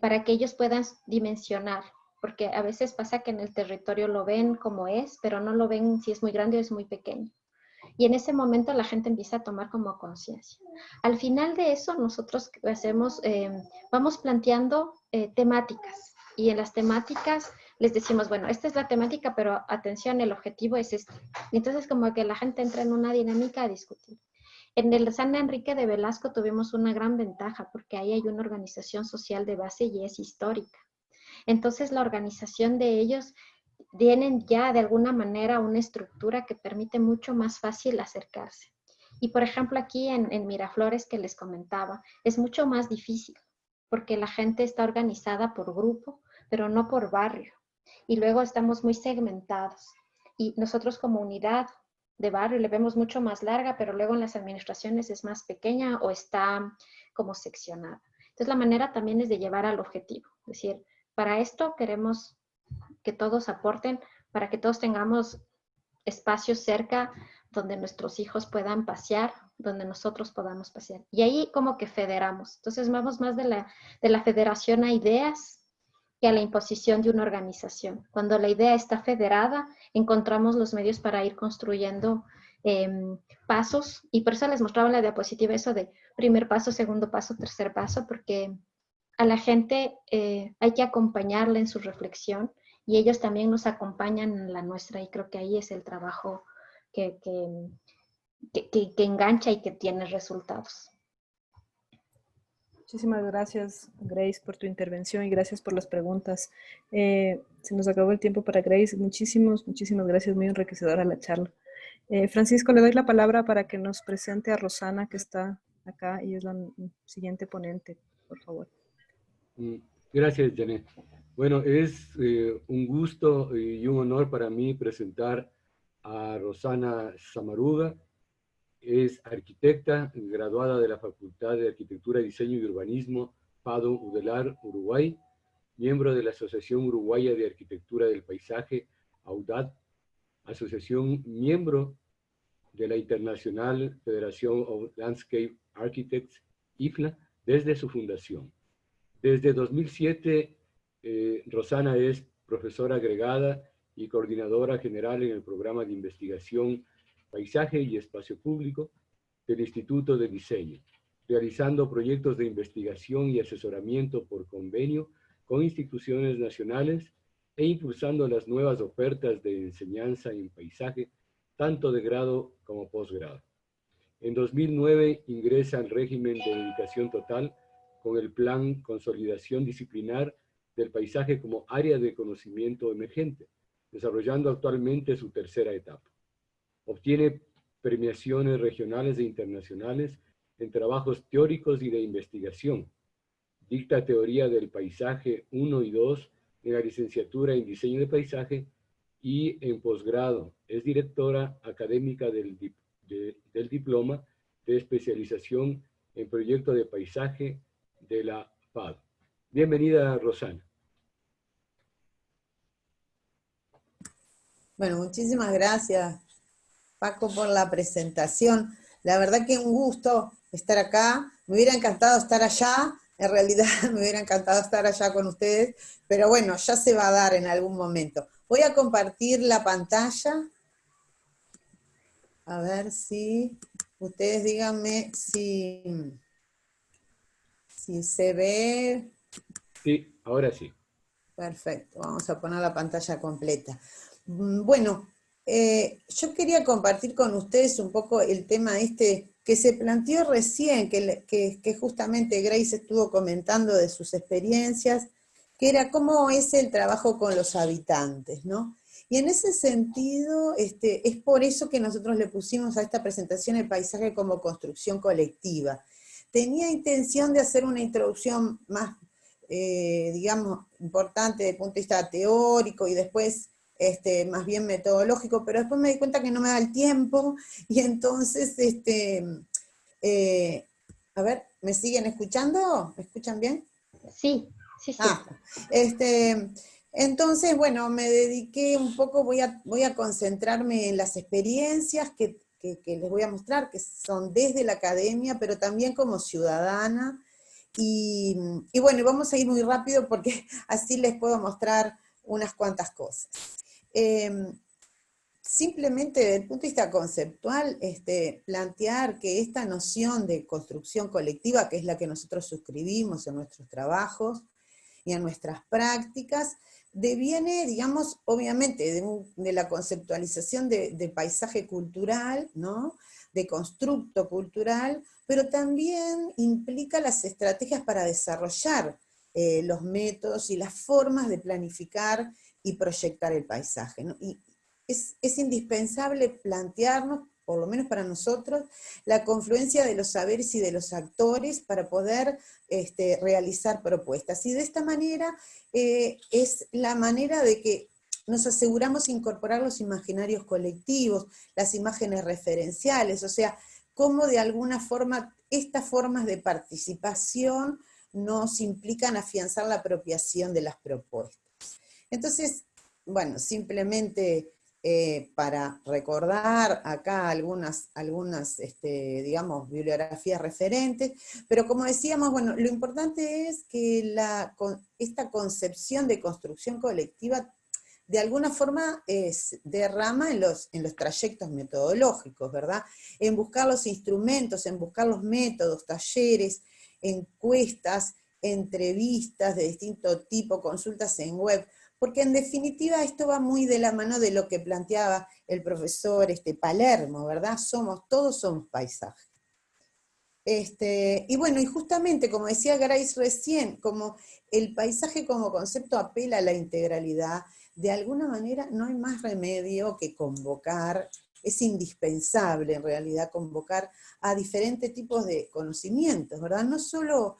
para que ellos puedan dimensionar, porque a veces pasa que en el territorio lo ven como es, pero no lo ven si es muy grande o es muy pequeño. Y en ese momento la gente empieza a tomar como conciencia. Al final de eso, nosotros hacemos, vamos planteando temáticas, y en las temáticas les decimos, bueno, esta es la temática, pero atención, el objetivo es este. Y entonces como que la gente entra en una dinámica a discutir. En el San Enrique de Velasco tuvimos una gran ventaja porque ahí hay una organización social de base y es histórica. Entonces la organización de ellos tienen ya de alguna manera una estructura que permite mucho más fácil acercarse. Y por ejemplo aquí en Miraflores que les comentaba, es mucho más difícil porque la gente está organizada por grupo, pero no por barrio. Y luego estamos muy segmentados. Y nosotros como unidad de barrio le vemos mucho más larga, pero luego en las administraciones es más pequeña o está como seccionada. Entonces la manera también es de llevar al objetivo. Es decir, para esto queremos que todos aporten, para que todos tengamos espacios cerca donde nuestros hijos puedan pasear, donde nosotros podamos pasear. Y ahí como que federamos. Entonces vamos más de la federación a ideas que a la imposición de una organización. Cuando la idea está federada, encontramos los medios para ir construyendo pasos, y por eso les mostraba en la diapositiva eso de primer paso, segundo paso, tercer paso, porque a la gente hay que acompañarla en su reflexión, y ellos también nos acompañan en la nuestra, y creo que ahí es el trabajo que engancha y que tiene resultados. Muchísimas gracias, Grace, por tu intervención y gracias por las preguntas. Se nos acabó el tiempo para Grace. Muchísimas gracias, muy enriquecedora la charla. Francisco, le doy la palabra para que nos presente a Rosana, que está acá y es la siguiente ponente, por favor. Gracias, Janet. Bueno, es un gusto y un honor para mí presentar a Rosana Samaruga. Es arquitecta, graduada de la Facultad de Arquitectura, Diseño y Urbanismo, PADO UDELAR, Uruguay, miembro de la Asociación Uruguaya de Arquitectura del Paisaje, AUDAD, asociación miembro de la International Federation of Landscape Architects, IFLA, desde su fundación. Desde 2007, Rosana es profesora agregada y coordinadora general en el programa de investigación Paisaje y Espacio Público del Instituto de Diseño, realizando proyectos de investigación y asesoramiento por convenio con instituciones nacionales e impulsando las nuevas ofertas de enseñanza en paisaje, tanto de grado como posgrado. En 2009 ingresa al régimen de dedicación total con el Plan Consolidación Disciplinar del Paisaje como área de conocimiento emergente, desarrollando actualmente su tercera etapa. Obtiene premiaciones regionales e internacionales en trabajos teóricos y de investigación. Dicta Teoría del Paisaje 1 y 2 en la licenciatura en Diseño de Paisaje y en posgrado es directora académica del diploma de especialización en proyecto de paisaje de la FAD. Bienvenida, Rosana. Bueno, muchísimas gracias, Paco, por la presentación. La verdad que un gusto estar acá. Me hubiera encantado estar allá. En realidad me hubiera encantado estar allá con ustedes, pero bueno, ya se va a dar en algún momento. Voy a compartir la pantalla. A ver si ustedes díganme si se ve. Sí, ahora sí. Perfecto, vamos a poner la pantalla completa. Bueno, yo quería compartir con ustedes un poco el tema que se planteó recién, que justamente Grace estuvo comentando de sus experiencias, que era cómo es el trabajo con los habitantes, ¿no? Y en ese sentido, es por eso que nosotros le pusimos a esta presentación el paisaje como construcción colectiva. Tenía intención de hacer una introducción más, digamos, importante desde el punto de vista teórico y después más bien metodológico, pero después me di cuenta que no me da el tiempo, y entonces, a ver, ¿me siguen escuchando? ¿Me escuchan bien? Sí. Entonces, bueno, me dediqué un poco, voy a concentrarme en las experiencias que les voy a mostrar, que son desde la academia, pero también como ciudadana, y bueno, vamos a ir muy rápido porque así les puedo mostrar unas cuantas cosas. Simplemente desde el punto de vista conceptual, plantear que esta noción de construcción colectiva, que es la que nosotros suscribimos en nuestros trabajos y en nuestras prácticas, deviene, digamos, obviamente de la conceptualización de paisaje cultural, ¿no? De constructo cultural, pero también implica las estrategias para desarrollar los métodos y las formas de planificar y proyectar el paisaje, ¿no? Y es indispensable plantearnos, por lo menos para nosotros, la confluencia de los saberes y de los actores para poder realizar propuestas. Y de esta manera es la manera de que nos aseguramos incorporar los imaginarios colectivos, las imágenes referenciales, o sea, cómo de alguna forma estas formas de participación nos implican afianzar la apropiación de las propuestas. Entonces, bueno, simplemente para recordar acá algunas digamos, bibliografías referentes, pero como decíamos, bueno, lo importante es que esta concepción de construcción colectiva de alguna forma derrama en los trayectos metodológicos, ¿verdad? En buscar los instrumentos, en buscar los métodos, talleres, encuestas, entrevistas de distinto tipo, consultas en web, porque en definitiva esto va muy de la mano de lo que planteaba el profesor Palermo, ¿verdad? Todos somos paisajes. Y bueno, y justamente como decía Grace recién, como el paisaje como concepto apela a la integralidad, de alguna manera no hay más remedio que convocar, es indispensable en realidad convocar a diferentes tipos de conocimientos, ¿verdad? No solo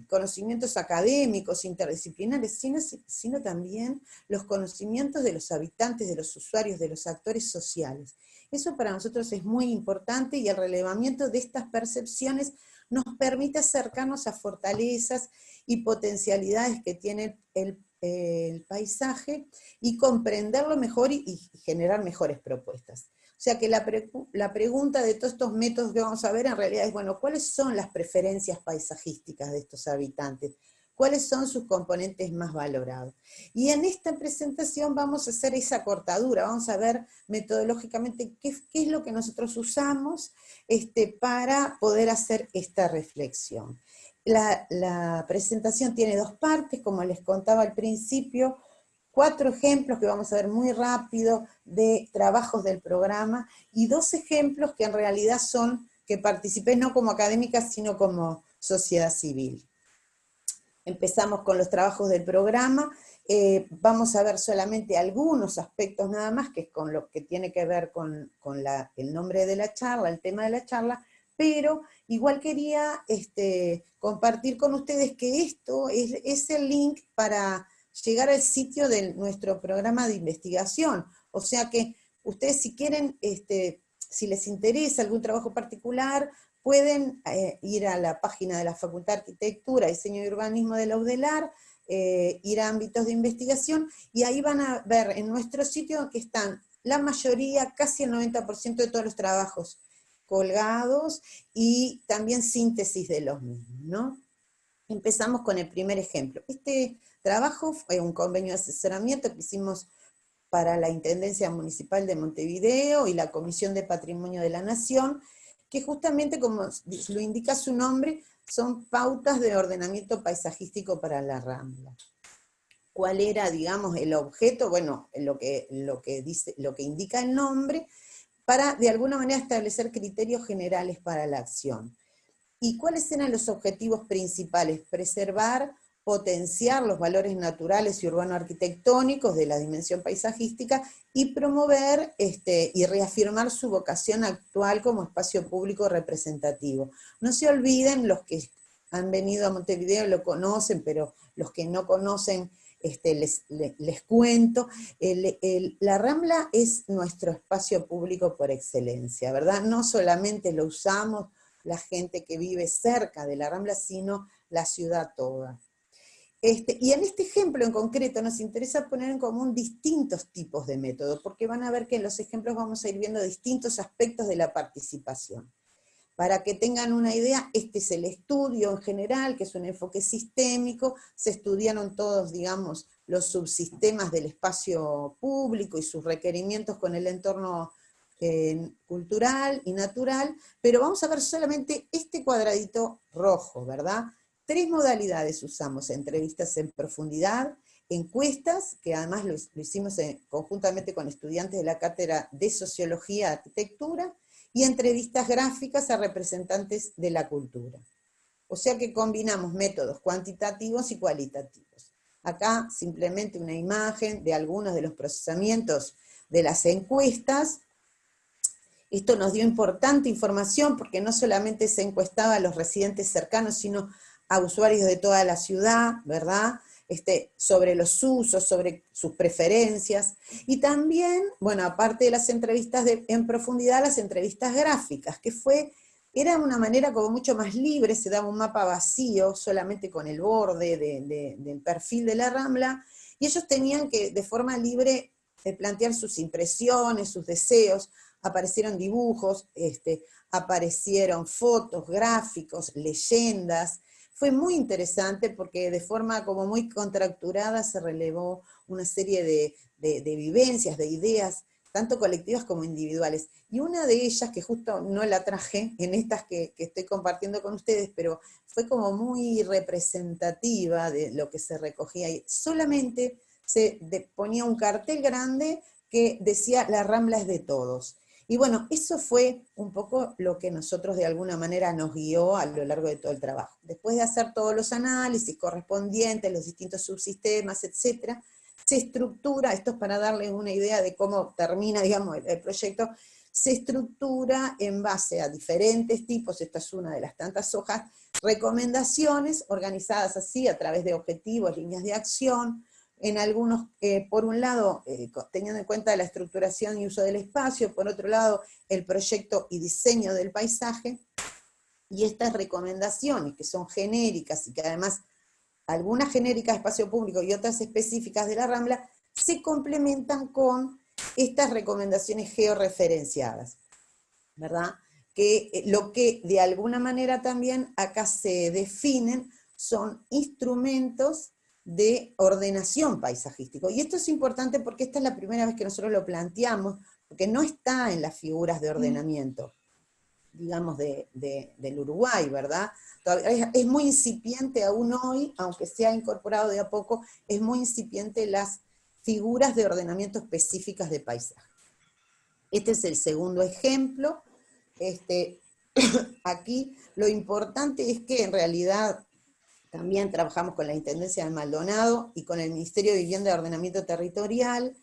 conocimientos académicos, interdisciplinares, sino también los conocimientos de los habitantes, de los usuarios, de los actores sociales. Eso para nosotros es muy importante y el relevamiento de estas percepciones nos permite acercarnos a fortalezas y potencialidades que tiene el paisaje y comprenderlo mejor y generar mejores propuestas. O sea que la pregunta de todos estos métodos que vamos a ver en realidad es, bueno, ¿cuáles son las preferencias paisajísticas de estos habitantes? ¿Cuáles son sus componentes más valorados? Y en esta presentación vamos a hacer esa cortadura, vamos a ver metodológicamente qué es lo que nosotros usamos para poder hacer esta reflexión. La presentación tiene dos partes, como les contaba al principio, 4 ejemplos que vamos a ver muy rápido de trabajos del programa, y 2 ejemplos que en realidad son que participé no como académica, sino como sociedad civil. Empezamos con los trabajos del programa, vamos a ver solamente algunos aspectos nada más, que es con lo que tiene que ver con el nombre de la charla, el tema de la charla, pero igual quería compartir con ustedes que esto es el link para llegar al sitio de nuestro programa de investigación. O sea que ustedes si quieren, si les interesa algún trabajo particular, pueden ir a la página de la Facultad de Arquitectura, Diseño y Urbanismo de la UDELAR, ir a ámbitos de investigación, y ahí van a ver en nuestro sitio que están la mayoría, casi el 90% de todos los trabajos colgados, y también síntesis de los mismos, ¿no? Empezamos con el primer ejemplo. Este trabajo fue un convenio de asesoramiento que hicimos para la Intendencia Municipal de Montevideo y la Comisión de Patrimonio de la Nación, que justamente, como lo indica su nombre, son pautas de ordenamiento paisajístico para la Rambla. ¿Cuál era, digamos, el objeto? Bueno, lo que indica el nombre, para de alguna manera establecer criterios generales para la acción. ¿Y cuáles eran los objetivos principales? Preservar, potenciar los valores naturales y urbano-arquitectónicos de la dimensión paisajística y promover y reafirmar su vocación actual como espacio público representativo. No se olviden, los que han venido a Montevideo lo conocen, pero los que no conocen les cuento, la Rambla es nuestro espacio público por excelencia, ¿verdad? No solamente lo usamos la gente que vive cerca de la Rambla, sino la ciudad toda. Y en este ejemplo en concreto nos interesa poner en común distintos tipos de métodos, porque van a ver que en los ejemplos vamos a ir viendo distintos aspectos de la participación. Para que tengan una idea, este es el estudio en general, que es un enfoque sistémico, se estudiaron todos, digamos, los subsistemas del espacio público y sus requerimientos con el entorno cultural y natural, pero vamos a ver solamente este cuadradito rojo, ¿verdad? 3 modalidades usamos: entrevistas en profundidad, encuestas, que además lo hicimos conjuntamente con estudiantes de la Cátedra de Sociología de Arquitectura, y entrevistas gráficas a representantes de la cultura. O sea que combinamos métodos cuantitativos y cualitativos. Acá simplemente una imagen de algunos de los procesamientos de las encuestas. Esto nos dio importante información porque no solamente se encuestaba a los residentes cercanos, sino a usuarios de toda la ciudad, ¿verdad? Sobre los usos, sobre sus preferencias, y también, bueno, aparte de las entrevistas en profundidad, las entrevistas gráficas, que era una manera como mucho más libre, se daba un mapa vacío, solamente con el borde del perfil de la Rambla, y ellos tenían que, de forma libre, plantear sus impresiones, sus deseos, aparecieron dibujos, aparecieron fotos, gráficos, leyendas. Fue muy interesante porque de forma como muy contracturada se relevó una serie de vivencias, de ideas, tanto colectivas como individuales. Y una de ellas, que justo no la traje en estas que estoy compartiendo con ustedes, pero fue como muy representativa de lo que se recogía ahí. Solamente se ponía un cartel grande que decía "La Rambla es de todos". Y bueno, eso fue un poco lo que nosotros de alguna manera nos guió a lo largo de todo el trabajo. Después de hacer todos los análisis correspondientes, los distintos subsistemas, etcétera, se estructura, esto es para darles una idea de cómo termina, digamos, el proyecto, se estructura en base a diferentes tipos, esta es una de las tantas hojas, recomendaciones organizadas así a través de objetivos, líneas de acción, en algunos, por un lado, teniendo en cuenta la estructuración y uso del espacio, por otro lado, el proyecto y diseño del paisaje, y estas recomendaciones que son genéricas y que además algunas genéricas de espacio público y otras específicas de la Rambla, se complementan con estas recomendaciones georreferenciadas, ¿verdad? Que lo que de alguna manera también acá se definen son instrumentos de ordenación paisajístico. Y esto es importante porque esta es la primera vez que nosotros lo planteamos, porque no está en las figuras de ordenamiento, digamos, del Uruguay, ¿verdad? Todavía es muy incipiente aún hoy, aunque se ha incorporado de a poco, es muy incipiente las figuras de ordenamiento específicas de paisaje. Este es el segundo ejemplo. Aquí lo importante es que en realidad también trabajamos con la Intendencia de Maldonado y con el Ministerio de Vivienda y Ordenamiento Territorial.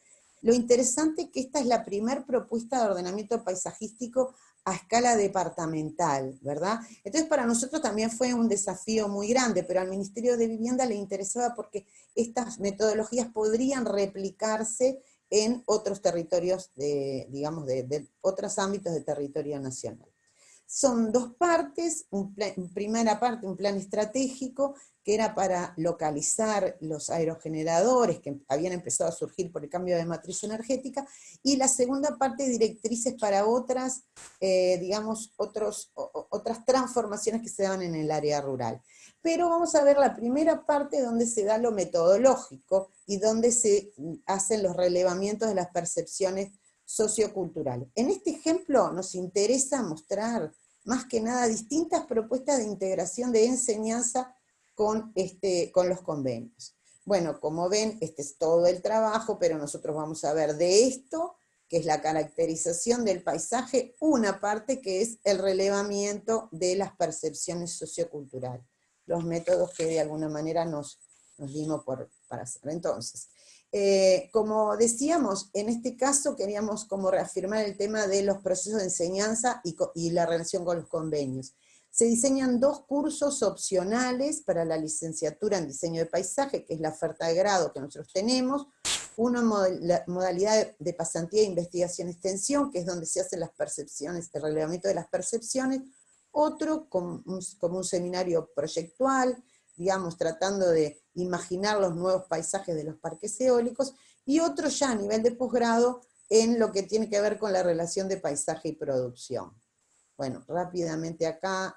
Lo interesante es que esta es la primera propuesta de ordenamiento paisajístico a escala departamental, ¿verdad? Entonces para nosotros también fue un desafío muy grande, pero al Ministerio de Vivienda le interesaba porque estas metodologías podrían replicarse en otros territorios, digamos, de otros ámbitos de territorio nacional. Son dos partes, primera parte, un plan estratégico, que era para localizar los aerogeneradores que habían empezado a surgir por el cambio de matriz energética, y la segunda parte, directrices para otras, digamos, otras transformaciones que se dan en el área rural. Pero vamos a ver la primera parte donde se da lo metodológico y donde se hacen los relevamientos de las percepciones socioculturales. En este ejemplo nos interesa mostrar más que nada distintas propuestas de integración de enseñanza con los convenios. Bueno, como ven, este es todo el trabajo, pero nosotros vamos a ver de esto, que es la caracterización del paisaje, una parte que es el relevamiento de las percepciones socioculturales, los métodos que de alguna manera nos dimos para hacer. Entonces, como decíamos, en este caso queríamos como reafirmar el tema de los procesos de enseñanza y la relación con los convenios. Se diseñan 2 cursos opcionales para la licenciatura en diseño de paisaje, que es la oferta de grado que nosotros tenemos, una modalidad de pasantía de investigación-extensión, que es donde se hacen las percepciones, el relevamiento de las percepciones, otro como un seminario proyectual, digamos, tratando de imaginar los nuevos paisajes de los parques eólicos, y otro ya a nivel de posgrado en lo que tiene que ver con la relación de paisaje y producción. Bueno, rápidamente acá,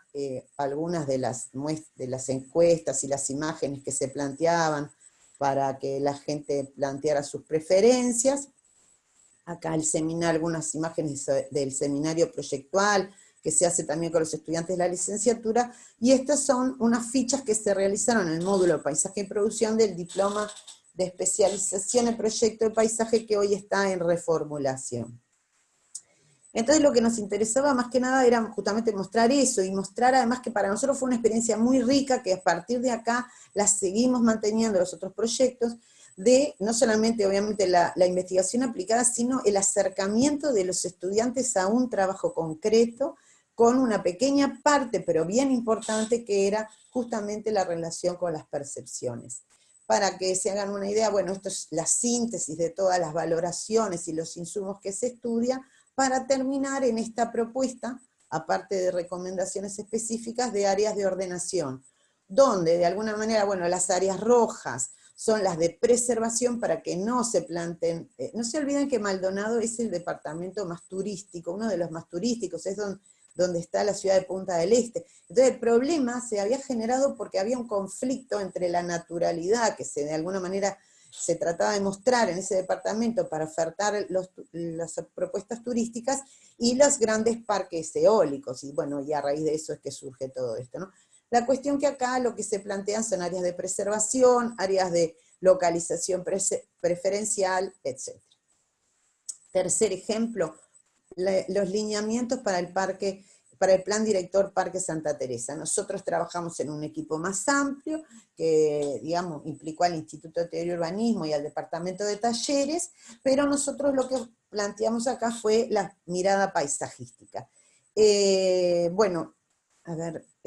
algunas de las encuestas y las imágenes que se planteaban para que la gente planteara sus preferencias. Acá algunas imágenes del seminario proyectual, que se hace también con los estudiantes de la licenciatura, y estas son unas fichas que se realizaron en el módulo Paisaje y Producción del diploma de especialización en proyecto de paisaje, que hoy está en reformulación. Entonces lo que nos interesaba más que nada era justamente mostrar eso, y mostrar además que para nosotros fue una experiencia muy rica, que a partir de acá la seguimos manteniendo los otros proyectos, de no solamente obviamente la investigación aplicada, sino el acercamiento de los estudiantes a un trabajo concreto, con una pequeña parte, pero bien importante, que era justamente la relación con las percepciones. Para que se hagan una idea, bueno, esto es la síntesis de todas las valoraciones y los insumos que se estudia, para terminar en esta propuesta, aparte de recomendaciones específicas de áreas de ordenación, donde de alguna manera, bueno, las áreas rojas son las de preservación para que no se planten. No se olviden que Maldonado es el departamento más turístico, uno de los más turísticos, es donde está la ciudad de Punta del Este. Entonces el problema se había generado porque había un conflicto entre la naturalidad, que de alguna manera se trataba de mostrar en ese departamento para ofertar las propuestas turísticas, y los grandes parques eólicos, y bueno, y a raíz de eso es que surge todo esto, ¿no? La cuestión que acá lo que se plantean son áreas de preservación, áreas de localización preferencial, etc. Tercer ejemplo, los lineamientos para el Plan Director Parque Santa Teresa. Nosotros trabajamos en un equipo más amplio, que, digamos, implicó al Instituto de Teoría y Urbanismo y al Departamento de Talleres, pero nosotros lo que planteamos acá fue la mirada paisajística.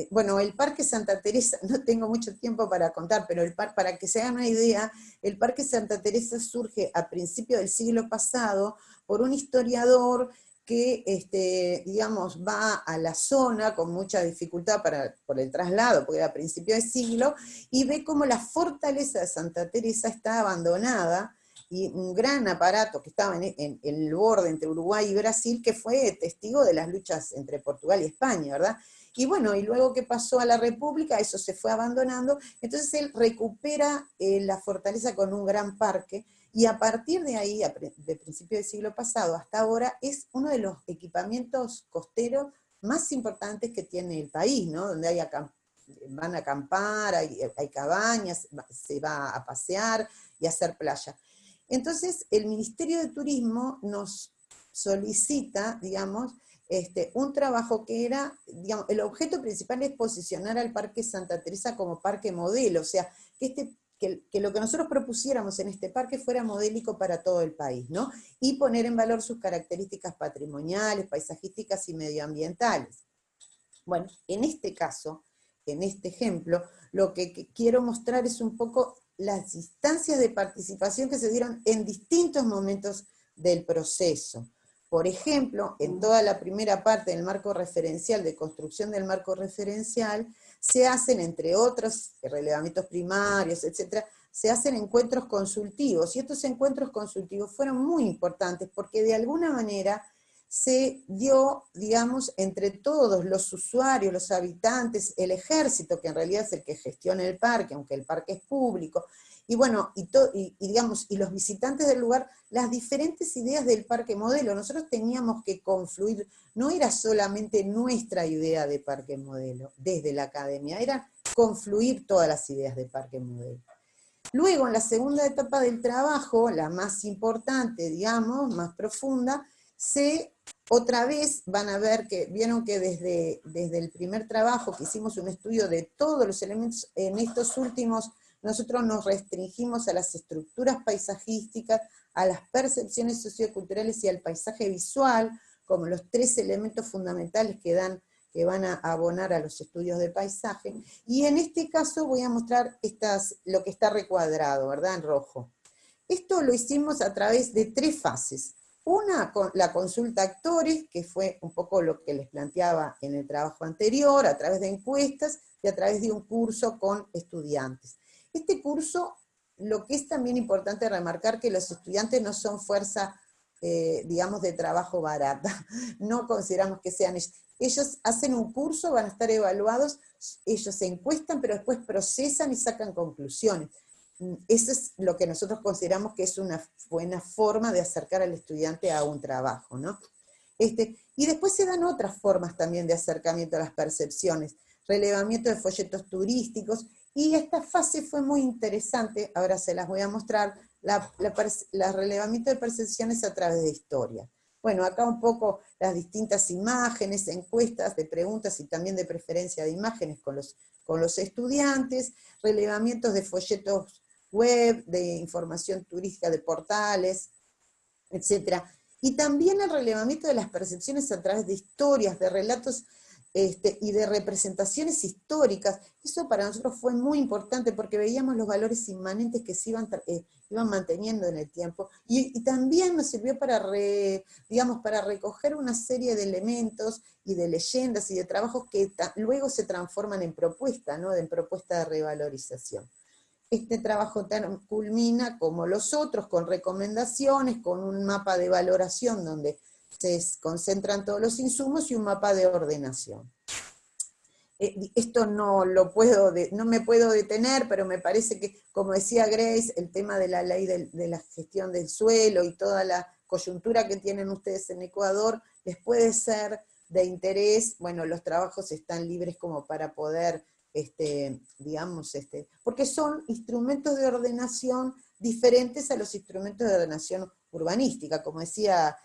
Bueno, el Parque Santa Teresa, no tengo mucho tiempo para contar, pero para que se hagan una idea, el Parque Santa Teresa surge a principios del siglo pasado por un historiador que, digamos, va a la zona con mucha dificultad por el traslado, porque era a principios de siglo, y ve cómo la fortaleza de Santa Teresa está abandonada, y un gran aparato que estaba en el borde entre Uruguay y Brasil, que fue testigo de las luchas entre Portugal y España, ¿verdad? Y bueno, y luego que pasó a la República, eso se fue abandonando, entonces él recupera la fortaleza con un gran parque, y a partir de ahí, de principio del siglo pasado hasta ahora, es uno de los equipamientos costeros más importantes que tiene el país, ¿no? Donde van a acampar, hay cabañas, se va a pasear y a hacer playa. Entonces, el Ministerio de Turismo nos solicita, digamos, un trabajo que era, digamos, el objeto principal es posicionar al Parque Santa Teresa como parque modelo, o sea, que lo que nosotros propusiéramos en este parque fuera modélico para todo el país, ¿no? Y poner en valor sus características patrimoniales, paisajísticas y medioambientales. Bueno, en este caso, en este ejemplo, lo que quiero mostrar es un poco las instancias de participación que se dieron en distintos momentos del proceso. Por ejemplo, en toda la primera parte del marco referencial, de construcción del marco referencial, se hacen, entre otros relevamientos primarios, etcétera, se hacen encuentros consultivos, y estos encuentros consultivos fueron muy importantes porque de alguna manera se dio, digamos, entre todos los usuarios, los habitantes, el ejército, que en realidad es el que gestiona el parque, aunque el parque es público, y bueno, digamos, y los visitantes del lugar, las diferentes ideas del parque modelo. Nosotros teníamos que confluir, no era solamente nuestra idea de parque modelo, desde la academia, era confluir todas las ideas de parque modelo. Luego, en la segunda etapa del trabajo, la más importante, digamos, más profunda, otra vez van a ver que, vieron que desde el primer trabajo que hicimos un estudio de todos los elementos, en estos últimos nosotros nos restringimos a las estructuras paisajísticas, a las percepciones socioculturales y al paisaje visual, como los tres elementos fundamentales que van a abonar a los estudios de paisaje. Y en este caso voy a mostrar lo que está recuadrado, ¿verdad? En rojo. Esto lo hicimos a través de tres fases. Una, la consulta a actores, que fue un poco lo que les planteaba en el trabajo anterior, a través de encuestas y a través de un curso con estudiantes. Este curso, lo que es también importante remarcar, que los estudiantes no son fuerza, digamos, de trabajo barata. No consideramos que sean ellos. Ellos hacen un curso, van a estar evaluados, ellos se encuestan, pero después procesan y sacan conclusiones. Eso es lo que nosotros consideramos que es una buena forma de acercar al estudiante a un trabajo, ¿no? Y después se dan otras formas también de acercamiento a las percepciones, relevamiento de folletos turísticos, y esta fase fue muy interesante, ahora se las voy a mostrar, la relevamiento de percepciones a través de historia. Bueno, acá un poco las distintas imágenes, encuestas de preguntas y también de preferencia de imágenes con los estudiantes, relevamientos de folletos web, de información turística de portales, etc. Y también el relevamiento de las percepciones a través de historias, de relatos y de representaciones históricas. Eso para nosotros fue muy importante porque veíamos los valores inmanentes que se iban manteniendo en el tiempo, y también nos sirvió para recoger una serie de elementos y de leyendas y de trabajos que luego se transforman en propuesta, ¿no? En propuesta de revalorización. este trabajo culmina, como los otros, con recomendaciones, con un mapa de valoración donde se concentran todos los insumos y un mapa de ordenación. Esto no me puedo detener, pero me parece que, como decía Grace, el tema de la ley de la gestión del suelo y toda la coyuntura que tienen ustedes en Ecuador, les puede ser de interés. Bueno, los trabajos están libres como para poder, porque son instrumentos de ordenación diferentes a los instrumentos de ordenación urbanística, como decía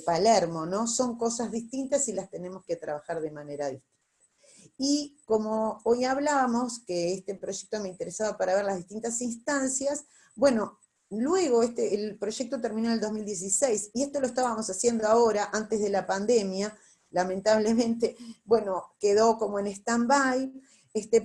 Palermo, ¿no? Son cosas distintas y las tenemos que trabajar de manera distinta. Y como hoy hablábamos, que este proyecto me interesaba para ver las distintas instancias, bueno, luego el proyecto terminó en el 2016, y esto lo estábamos haciendo ahora, antes de la pandemia, lamentablemente, bueno, quedó como en stand-by,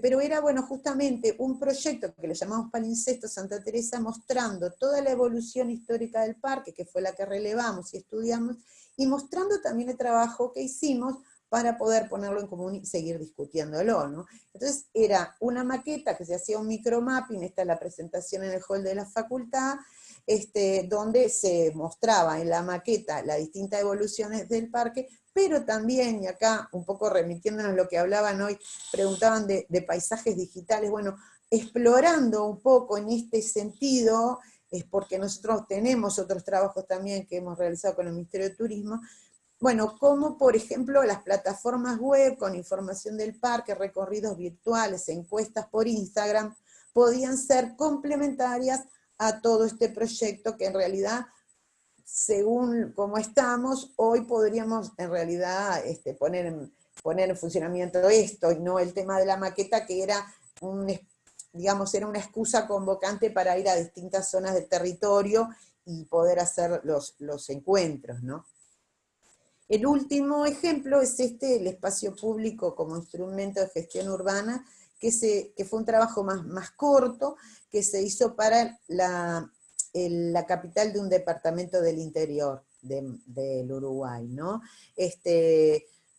pero era, bueno, justamente un proyecto que le llamamos Palincesto Santa Teresa, mostrando toda la evolución histórica del parque, que fue la que relevamos y estudiamos, y mostrando también el trabajo que hicimos para poder ponerlo en común y seguir discutiéndolo, ¿no? Entonces era una maqueta que se hacía un micromapping, esta es la presentación en el hall de la facultad, donde se mostraba en la maqueta las distintas evoluciones del parque, pero también, y acá un poco remitiéndonos a lo que hablaban hoy, preguntaban de paisajes digitales, bueno, explorando un poco en este sentido, es porque nosotros tenemos otros trabajos también que hemos realizado con el Ministerio de Turismo, bueno, como por ejemplo las plataformas web con información del parque, recorridos virtuales, encuestas por Instagram, podían ser complementarias a todo este proyecto que en realidad, según cómo estamos, hoy podríamos en realidad poner en funcionamiento esto, y no el tema de la maqueta, que era era una excusa convocante para ir a distintas zonas del territorio y poder hacer los encuentros, ¿no? El último ejemplo es el espacio público como instrumento de gestión urbana, que fue un trabajo más corto, que se hizo para la capital de un departamento del interior del Uruguay, ¿no?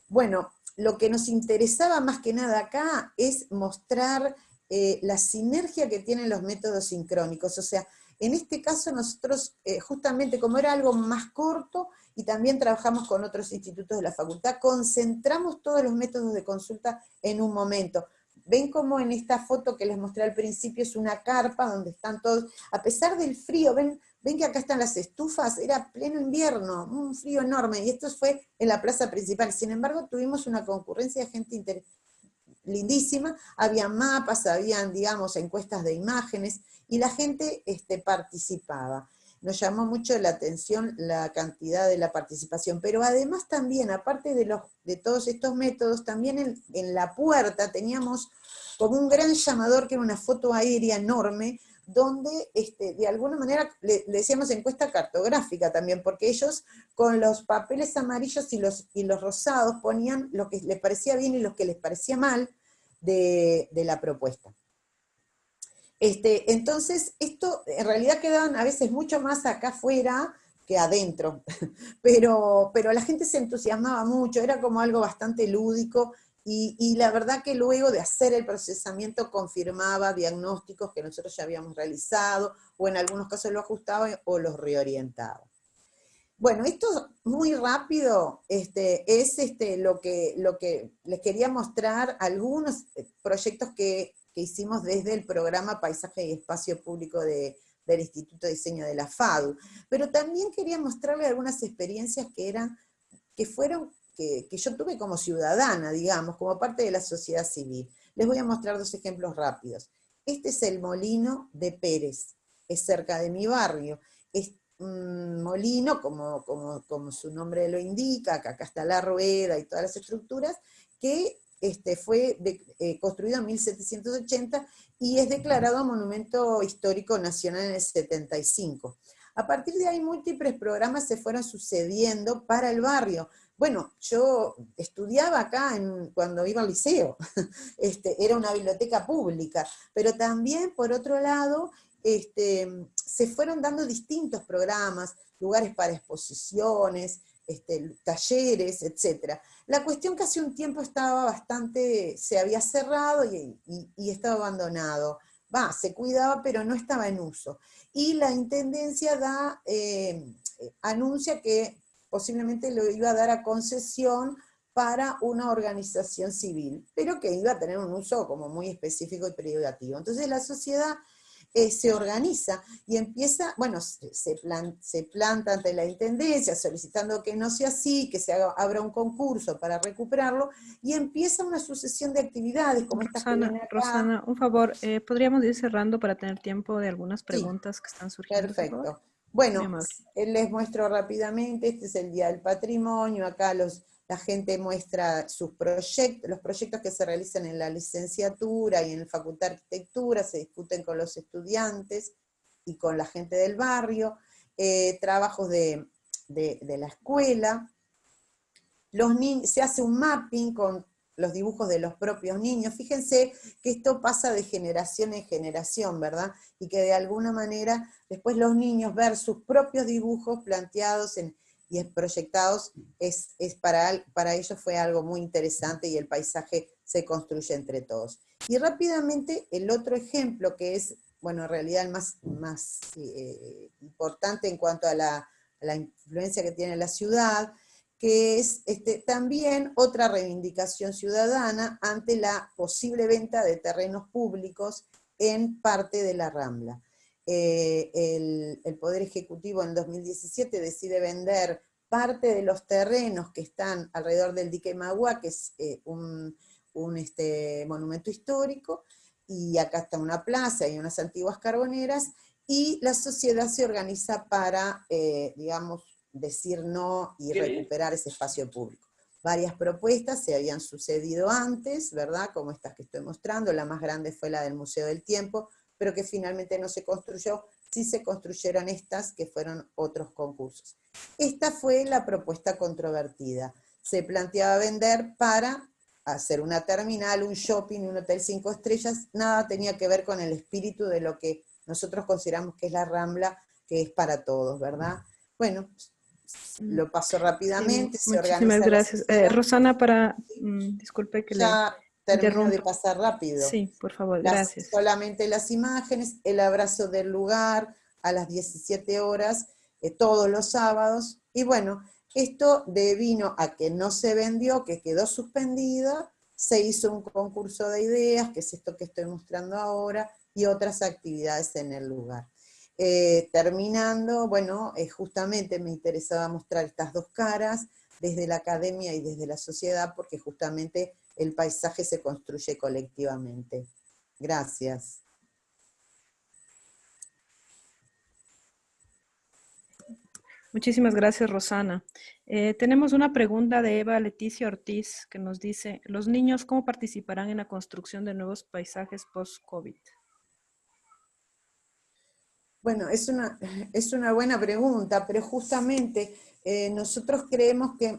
Bueno, lo que nos interesaba más que nada acá es mostrar la sinergia que tienen los métodos sincrónicos, o sea, en este caso nosotros, justamente como era algo más corto, y también trabajamos con otros institutos de la facultad, concentramos todos los métodos de consulta en un momento. Ven como en esta foto que les mostré al principio es una carpa donde están todos, a pesar del frío, ven que acá están las estufas, era pleno invierno, un frío enorme, y esto fue en la plaza principal. Sin embargo, tuvimos una concurrencia de gente lindísima, había mapas, habían, digamos, encuestas de imágenes, y la gente participaba. Nos llamó mucho la atención la cantidad de la participación, pero además también, aparte de todos estos métodos, también en la puerta teníamos como un gran llamador, que era una foto aérea enorme, donde de alguna manera le decíamos encuesta cartográfica también, porque ellos con los papeles amarillos y los rosados ponían lo que les parecía bien y lo que les parecía mal de la propuesta. Entonces, esto en realidad quedaban a veces mucho más acá afuera que adentro, pero la gente se entusiasmaba mucho, era como algo bastante lúdico, y la verdad que luego de hacer el procesamiento confirmaba diagnósticos que nosotros ya habíamos realizado, o en algunos casos lo ajustaba o los reorientaba. Bueno, esto muy rápido es lo que les quería mostrar, algunos proyectos que hicimos desde el programa Paisaje y Espacio Público del Instituto de Diseño de la FADU, pero también quería mostrarles algunas experiencias que yo tuve como ciudadana, digamos, como parte de la sociedad civil. Les voy a mostrar dos ejemplos rápidos. Este es el Molino de Pérez, es cerca de mi barrio. Es un molino, como su nombre lo indica, que acá está la rueda y todas las estructuras, que fue construido en 1780 y es declarado Monumento Histórico Nacional en el 75. A partir de ahí múltiples programas se fueron sucediendo para el barrio. Bueno, yo estudiaba acá cuando iba al liceo, era una biblioteca pública, pero también, por otro lado, se fueron dando distintos programas, lugares para exposiciones, talleres, etc. La cuestión que hace un tiempo se había cerrado y estaba abandonado. se cuidaba, pero no estaba en uso. Y la Intendencia anuncia que posiblemente lo iba a dar a concesión para una organización civil, pero que iba a tener un uso como muy específico y privativo. Entonces la sociedad se organiza y empieza, bueno, se planta ante la Intendencia solicitando que no sea así, que abra un concurso para recuperarlo, y empieza una sucesión de actividades como estas que vienen acá. Rosana, un favor, ¿podríamos ir cerrando para tener tiempo de algunas preguntas que están surgiendo? Perfecto. Bueno, les muestro rápidamente, este es el Día del Patrimonio, acá la gente muestra sus proyectos, los proyectos que se realizan en la licenciatura y en la Facultad de Arquitectura, se discuten con los estudiantes y con la gente del barrio, trabajos de la escuela, se hace un mapping con los dibujos de los propios niños. Fíjense que esto pasa de generación en generación, ¿verdad? Y que de alguna manera después los niños ver sus propios dibujos planteados y proyectados, para ellos fue algo muy interesante y el paisaje se construye entre todos. Y rápidamente el otro ejemplo que es, bueno, en realidad el más importante en cuanto a la influencia que tiene la ciudad, que es también otra reivindicación ciudadana ante la posible venta de terrenos públicos en parte de la Rambla. El Poder Ejecutivo en 2017 decide vender parte de los terrenos que están alrededor del dique Magua, que es un monumento histórico, y acá está una plaza y unas antiguas carboneras, y la sociedad se organiza para, digamos, decir no y recuperar ese espacio público. Varias propuestas se habían sucedido antes, ¿verdad? Como estas que estoy mostrando, la más grande fue la del Museo del Tiempo, pero que finalmente no se construyó, sí se construyeron estas, que fueron otros concursos. Esta fue la propuesta controvertida. Se planteaba vender para hacer una terminal, un shopping, un hotel 5 estrellas, nada tenía que ver con el espíritu de lo que nosotros consideramos que es la Rambla, que es para todos, ¿verdad? Bueno, lo paso rápidamente. Sí, muchísimas gracias. Rosana, disculpe que ya le termino interrumpo. de pasar rápido. Sí, por favor, gracias. Solamente las imágenes, el abrazo del lugar a las 17 horas, todos los sábados, y bueno, esto devino a que no se vendió, que quedó suspendida, se hizo un concurso de ideas, que es esto que estoy mostrando ahora, y otras actividades en el lugar. Terminando, bueno, justamente me interesaba mostrar estas dos caras, desde la academia y desde la sociedad, porque justamente el paisaje se construye colectivamente. Gracias. Muchísimas gracias, Rosana. Tenemos una pregunta de Eva Leticia Ortiz que nos dice, ¿los niños cómo participarán en la construcción de nuevos paisajes post-COVID? Bueno, es una buena pregunta, pero justamente nosotros creemos que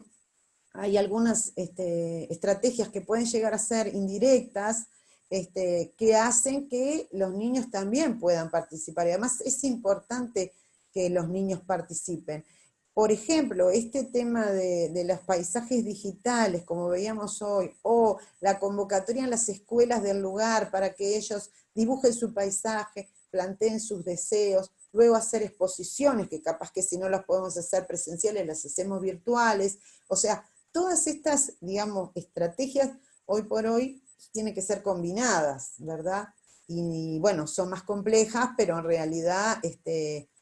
hay algunas estrategias que pueden llegar a ser indirectas, que hacen que los niños también puedan participar. Y además es importante que los niños participen. Por ejemplo, este tema de los paisajes digitales, como veíamos hoy, o la convocatoria en las escuelas del lugar para que ellos dibujen su paisaje, planteen sus deseos, luego hacer exposiciones, que capaz que si no las podemos hacer presenciales, las hacemos virtuales. O sea, todas estas, digamos, estrategias, hoy por hoy, tienen que ser combinadas, ¿verdad? Y bueno, son más complejas, pero en realidad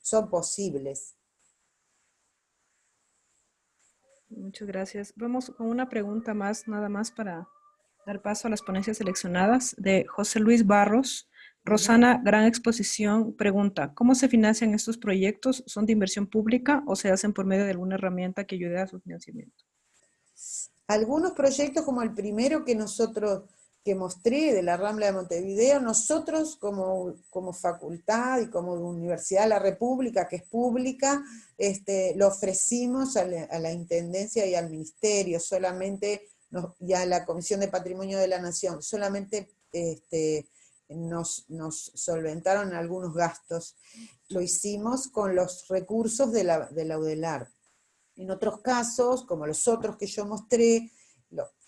son posibles. Muchas gracias. Vamos con una pregunta más, nada más para dar paso a las ponencias seleccionadas, de José Luis Barros. Rosana, gran exposición, pregunta, ¿cómo se financian estos proyectos? ¿Son de inversión pública o se hacen por medio de alguna herramienta que ayude a su financiamiento? Algunos proyectos, como el primero que mostré de la Rambla de Montevideo, nosotros como facultad y como Universidad de la República, que es pública, lo ofrecimos a la Intendencia y al Ministerio, solamente, y a la Comisión de Patrimonio de la Nación, solamente nos solventaron algunos gastos. Lo hicimos con los recursos de la UDELAR. En otros casos, como los otros que yo mostré,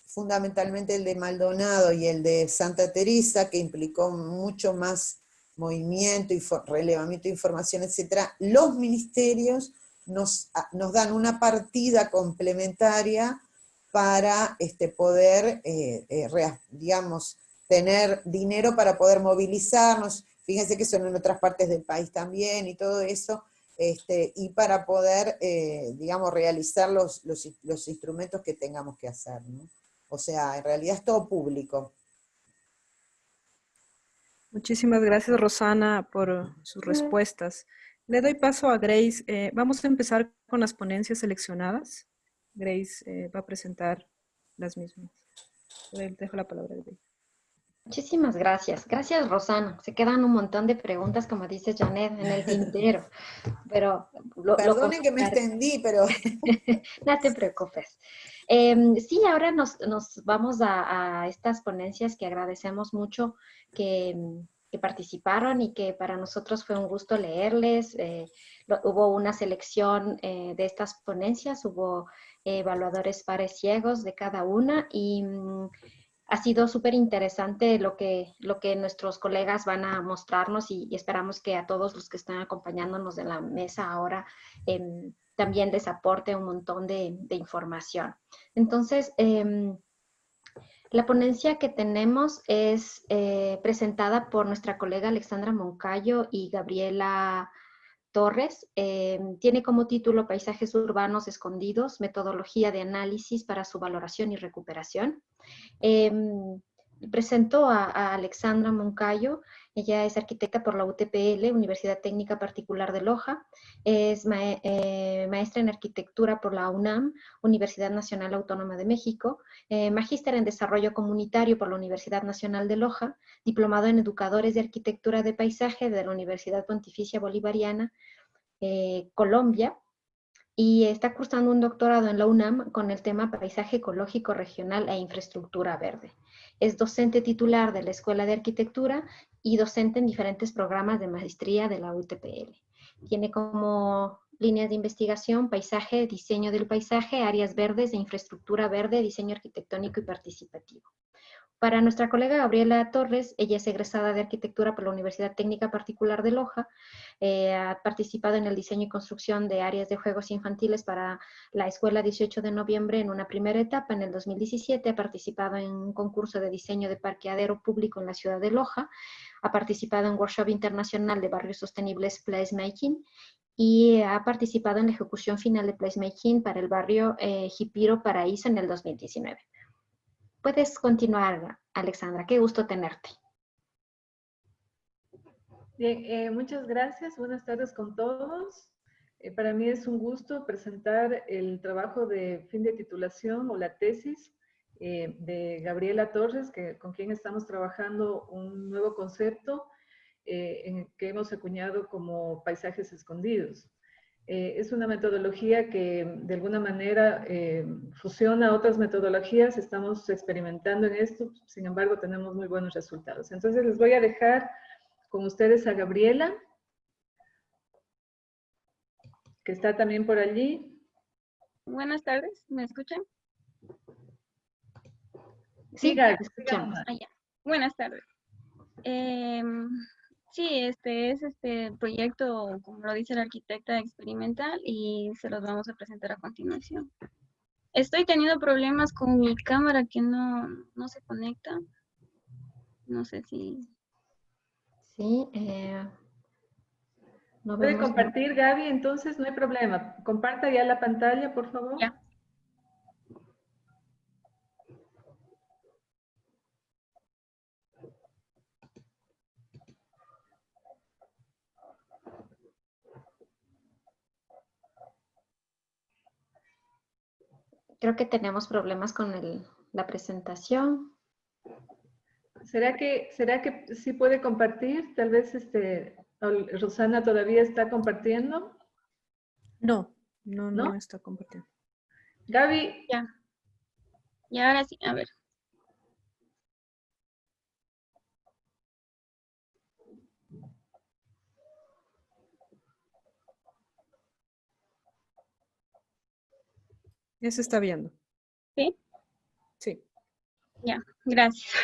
fundamentalmente el de Maldonado y el de Santa Teresa, que implicó mucho más movimiento, relevamiento de información, etcétera, los ministerios nos dan una partida complementaria para poder, digamos, tener dinero para poder movilizarnos. Fíjense que son en otras partes del país también y todo eso, y para poder, digamos, realizar los instrumentos que tengamos que hacer, ¿no? O sea, en realidad es todo público. Muchísimas gracias, Rosana, por sus respuestas. Le doy paso a Grace. Vamos a empezar con las ponencias seleccionadas. Grace va a presentar las mismas. Le dejo la palabra a Grace. Muchísimas gracias. Gracias, Rosana. Se quedan un montón de preguntas, como dice Janet, en el tintero. Pero Perdonen que me extendí, pero... No te preocupes. Sí, ahora nos vamos a estas ponencias que agradecemos mucho que participaron y que para nosotros fue un gusto leerles. Hubo una selección de estas ponencias, hubo evaluadores pares ciegos de cada una y ha sido súper interesante lo que nuestros colegas van a mostrarnos y esperamos que a todos los que están acompañándonos en la mesa ahora también les aporte un montón de información. Entonces, la ponencia que tenemos es presentada por nuestra colega Alexandra Moncayo y Gabriela Torres. Tiene como título Paisajes urbanos escondidos, metodología de análisis para su valoración y recuperación. Presento a Alexandra Moncayo. Ella es arquitecta por la UTPL, Universidad Técnica Particular de Loja. Es maestra en arquitectura por la UNAM, Universidad Nacional Autónoma de México. Magíster en desarrollo comunitario por la Universidad Nacional de Loja. Diplomado en educadores de arquitectura de paisaje de la Universidad Pontificia Bolivariana, Colombia. Y está cursando un doctorado en la UNAM con el tema Paisaje Ecológico Regional e Infraestructura Verde. Es docente titular de la Escuela de Arquitectura y docente en diferentes programas de maestría de la UTPL. Tiene como líneas de investigación paisaje, diseño del paisaje, áreas verdes e infraestructura verde, diseño arquitectónico y participativo. Para nuestra colega Gabriela Torres, ella es egresada de arquitectura por la Universidad Técnica Particular de Loja, ha participado en el diseño y construcción de áreas de juegos infantiles para la Escuela 18 de Noviembre en una primera etapa en el 2017, ha participado en un concurso de diseño de parqueadero público en la ciudad de Loja, ha participado en workshop internacional de barrios sostenibles Placemaking y ha participado en la ejecución final de Placemaking para el barrio Jipiro Paraíso en el 2019. Puedes continuar, Alexandra. Qué gusto tenerte. Bien, muchas gracias. Buenas tardes con todos. Para mí es un gusto presentar el trabajo de fin de titulación o la tesis de Gabriela Torres, con quien estamos trabajando un nuevo concepto que hemos acuñado como paisajes escondidos. Es una metodología que de alguna manera fusiona otras metodologías, estamos experimentando en esto, sin embargo tenemos muy buenos resultados. Entonces les voy a dejar con ustedes a Gabriela, que está también por allí. Buenas tardes, ¿me escuchan? Sí, Siga, te escuchamos. Buenas tardes. Sí, este es proyecto, como lo dice la arquitecta, experimental y se los vamos a presentar a continuación. Estoy teniendo problemas con mi cámara que no se conecta. No sé si... Sí, no ¿Puede vemos compartir, Gaby? Entonces no hay problema. Comparta ya la pantalla, por favor. Ya. Creo que tenemos problemas con la presentación. ¿Será que sí puede compartir? Tal vez Rosana todavía está compartiendo. No está compartiendo. Gaby. Ya. Y ahora sí, a ver. Ya se está viendo. ¿Sí? Sí. Ya, gracias.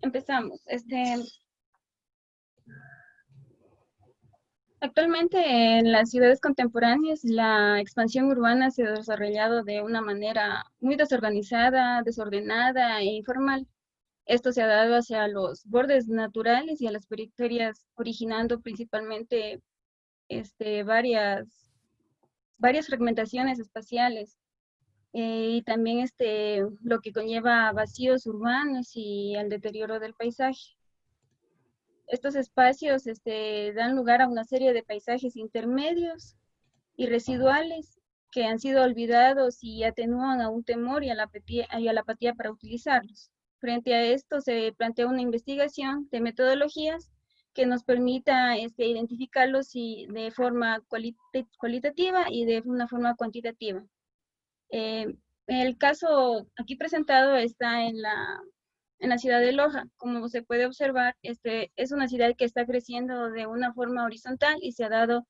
Empezamos. Actualmente en las ciudades contemporáneas la expansión urbana se ha desarrollado de una manera muy desorganizada, desordenada e informal. Esto se ha dado hacia los bordes naturales y a las periferias, originando principalmente varias fragmentaciones espaciales. Y también lo que conlleva a vacíos urbanos y al deterioro del paisaje. Estos espacios dan lugar a una serie de paisajes intermedios y residuales que han sido olvidados y atenúan a un temor y a la apatía para utilizarlos. Frente a esto se plantea una investigación de metodologías que nos permita identificarlos de forma cualitativa y de una forma cuantitativa. El caso aquí presentado está en la ciudad de Loja. Como se puede observar, es una ciudad que está creciendo de una forma horizontal y se ha dado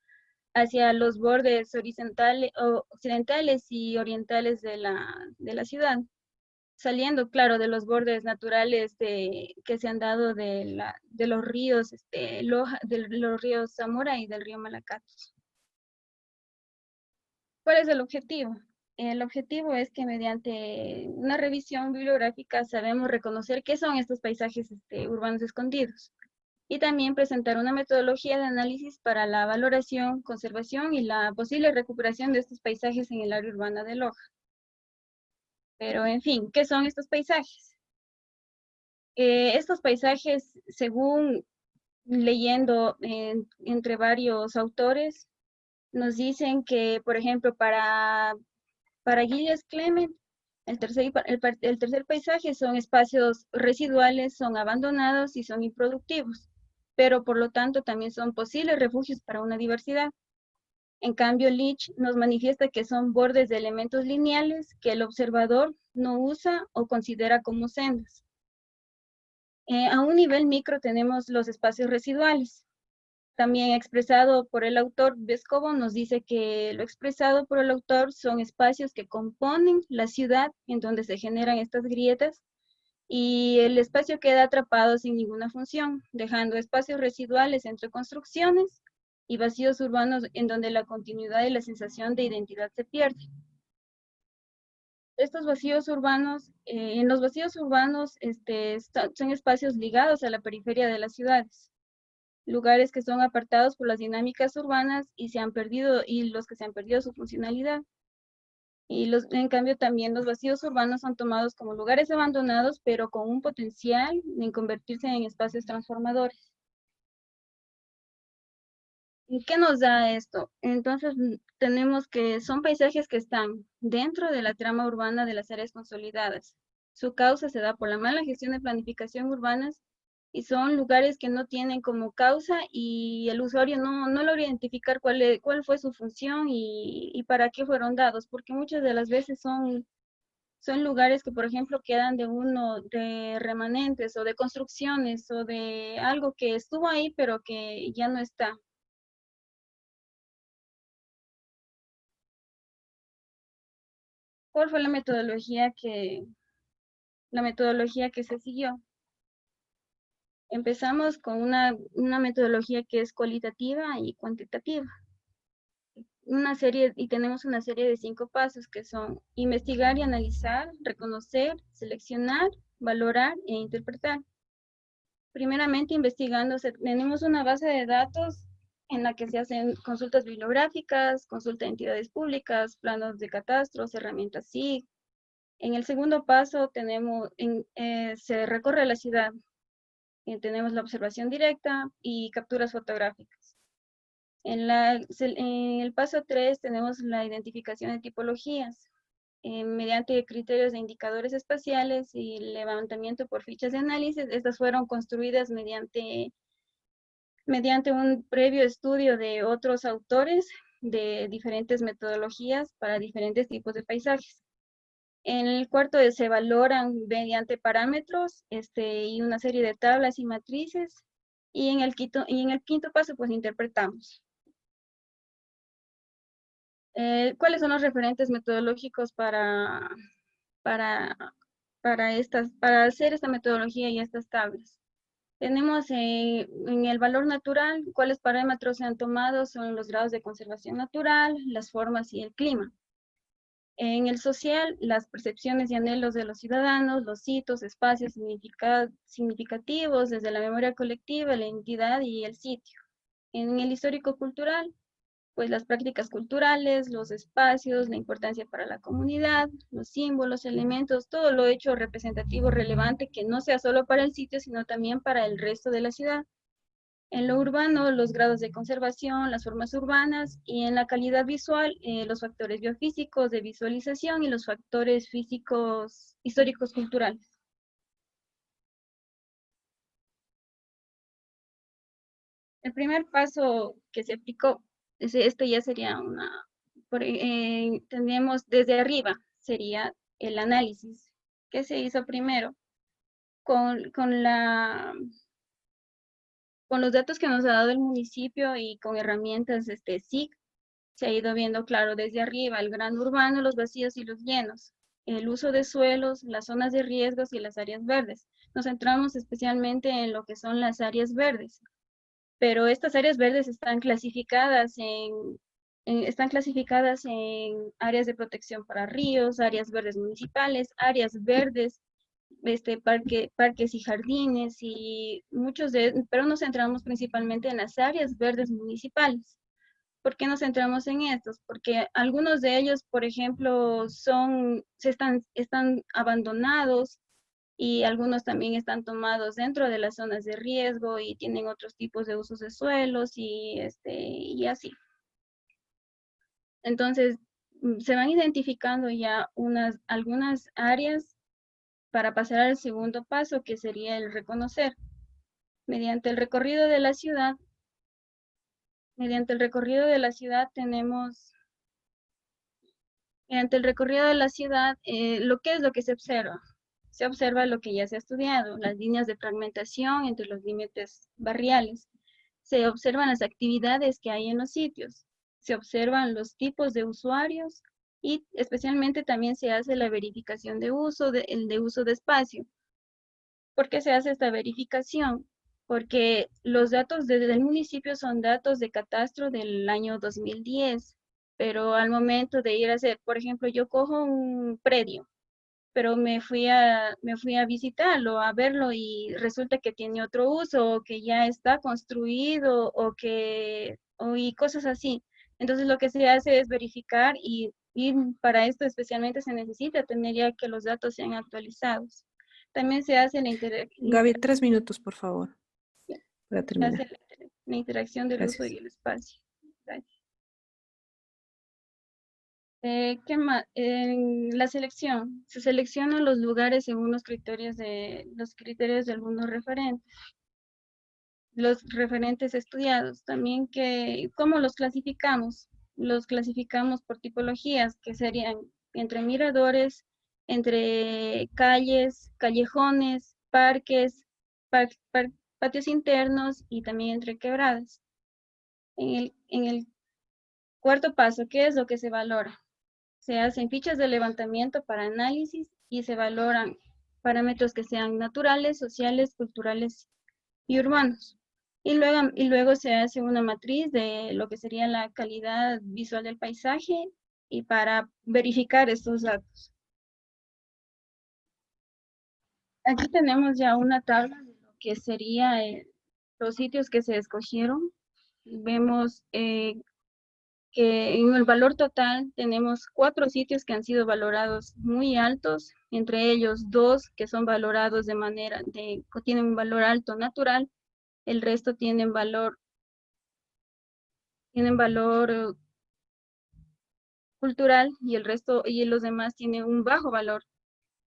hacia los bordes occidentales y orientales de la ciudad, saliendo, claro, de los bordes naturales que se han dado de los ríos Loja, de los ríos Zamora y del río Malacatos. ¿Cuál es el objetivo? El objetivo es que mediante una revisión bibliográfica sabemos reconocer qué son estos paisajes urbanos escondidos y también presentar una metodología de análisis para la valoración, conservación y la posible recuperación de estos paisajes en el área urbana de Loja. Pero en fin, ¿qué son estos paisajes? Estos paisajes, según leyendo entre varios autores, nos dicen que, por ejemplo, para Gilles Clement, el tercer paisaje son espacios residuales, son abandonados y son improductivos, pero por lo tanto también son posibles refugios para una diversidad. En cambio, Leach nos manifiesta que son bordes de elementos lineales que el observador no usa o considera como sendas. A un nivel micro tenemos los espacios residuales. También expresado por el autor, Vescovo nos dice que lo expresado por el autor son espacios que componen la ciudad en donde se generan estas grietas y el espacio queda atrapado sin ninguna función, dejando espacios residuales entre construcciones y vacíos urbanos en donde la continuidad y la sensación de identidad se pierde. Estos vacíos urbanos, en los vacíos urbanos son espacios ligados a la periferia de las ciudades, lugares que son apartados por las dinámicas urbanas y los que se han perdido su funcionalidad. En cambio también los vacíos urbanos son tomados como lugares abandonados, pero con un potencial en convertirse en espacios transformadores. ¿Y qué nos da esto? Entonces tenemos que son paisajes que están dentro de la trama urbana de las áreas consolidadas. Su causa se da por la mala gestión de planificación urbanas y son lugares que no tienen como causa y el usuario no logra identificar cuál fue su función y para qué fueron dados, porque muchas de las veces son lugares que, por ejemplo, quedan de remanentes o de construcciones o de algo que estuvo ahí pero que ya no está. ¿Cuál fue la metodología que se siguió? Empezamos con una metodología que es cualitativa y cuantitativa. Tenemos una serie de 5 pasos que son investigar y analizar, reconocer, seleccionar, valorar e interpretar. Primeramente, investigando, tenemos una base de datos en la que se hacen consultas bibliográficas, consulta de entidades públicas, planos de catastros, herramientas SIG. En el segundo paso se recorre la ciudad. Tenemos la observación directa y capturas fotográficas. En el paso 3 tenemos la identificación de tipologías. Mediante criterios de indicadores espaciales y levantamiento por fichas de análisis, estas fueron construidas mediante un previo estudio de otros autores de diferentes metodologías para diferentes tipos de paisajes. En el cuarto se valoran mediante parámetros y una serie de tablas y matrices. Y en el quinto paso, pues interpretamos. ¿Cuáles son los referentes metodológicos para para hacer esta metodología y estas tablas. Tenemos en el valor natural, cuáles parámetros se han tomado, son los grados de conservación natural, las formas y el clima. En el social, las percepciones y anhelos de los ciudadanos, los hitos, espacios significativos desde la memoria colectiva, la identidad y el sitio. En el histórico-cultural, pues las prácticas culturales, los espacios, la importancia para la comunidad, los símbolos, elementos, todo lo hecho representativo, relevante, que no sea solo para el sitio, sino también para el resto de la ciudad. En lo urbano, los grados de conservación, las formas urbanas, y en la calidad visual, los factores biofísicos de visualización y los factores físicos históricos culturales. El primer paso que se aplicó, esto ya sería tenemos desde arriba, sería el análisis que se hizo primero con los datos que nos ha dado el municipio y con herramientas SIG, se ha ido viendo claro desde arriba el gran urbano, los vacíos y los llenos, el uso de suelos, las zonas de riesgos y las áreas verdes. Nos centramos especialmente en lo que son las áreas verdes, pero estas áreas verdes están clasificadas en áreas de protección para ríos, áreas verdes municipales, áreas verdes, parques y jardines, y pero nos centramos principalmente en las áreas verdes municipales. ¿Por qué nos centramos en estos? Porque algunos de ellos, por ejemplo, están abandonados, y algunos también están tomados dentro de las zonas de riesgo y tienen otros tipos de usos de suelos y así. Entonces, se van identificando ya algunas áreas para pasar al segundo paso, que sería el reconocer. Mediante el recorrido de la ciudad ¿qué es lo que se observa? Se observa lo que ya se ha estudiado, las líneas de fragmentación entre los límites barriales. Se observan las actividades que hay en los sitios. Se observan los tipos de usuarios y especialmente también se hace la verificación de uso, de uso de espacio. ¿Por qué se hace esta verificación? Porque los datos desde el municipio son datos de catastro del año 2010, pero al momento de ir a hacer, por ejemplo, yo cojo un predio, pero me fui a visitarlo, a verlo, y resulta que tiene otro uso, o que ya está construido, y cosas así. Entonces lo que se hace es verificar, y para esto especialmente se necesita tener ya que los datos sean actualizados. También se hace Gaby, 3 minutos, por favor, para terminar. La interacción del Gracias. uso y el espacio. Gracias. ¿Qué más? En la selección, se seleccionan los lugares según los criterios de algunos referentes. Los referentes estudiados, también ¿cómo los clasificamos? Los clasificamos por tipologías, que serían entre miradores, entre calles, callejones, parques, patios internos, y también entre quebradas. En el cuarto paso, ¿qué es lo que se valora? Se hacen fichas de levantamiento para análisis y se valoran parámetros que sean naturales, sociales, culturales y urbanos. Y luego se hace una matriz de lo que sería la calidad visual del paisaje, y para verificar estos datos. Aquí tenemos ya una tabla de lo que sería los sitios que se escogieron. Vemos que en el valor total tenemos 4 sitios que han sido valorados muy altos, entre ellos 2 que son valorados tienen un valor alto natural, el resto tienen valor cultural, y los demás tienen un bajo valor.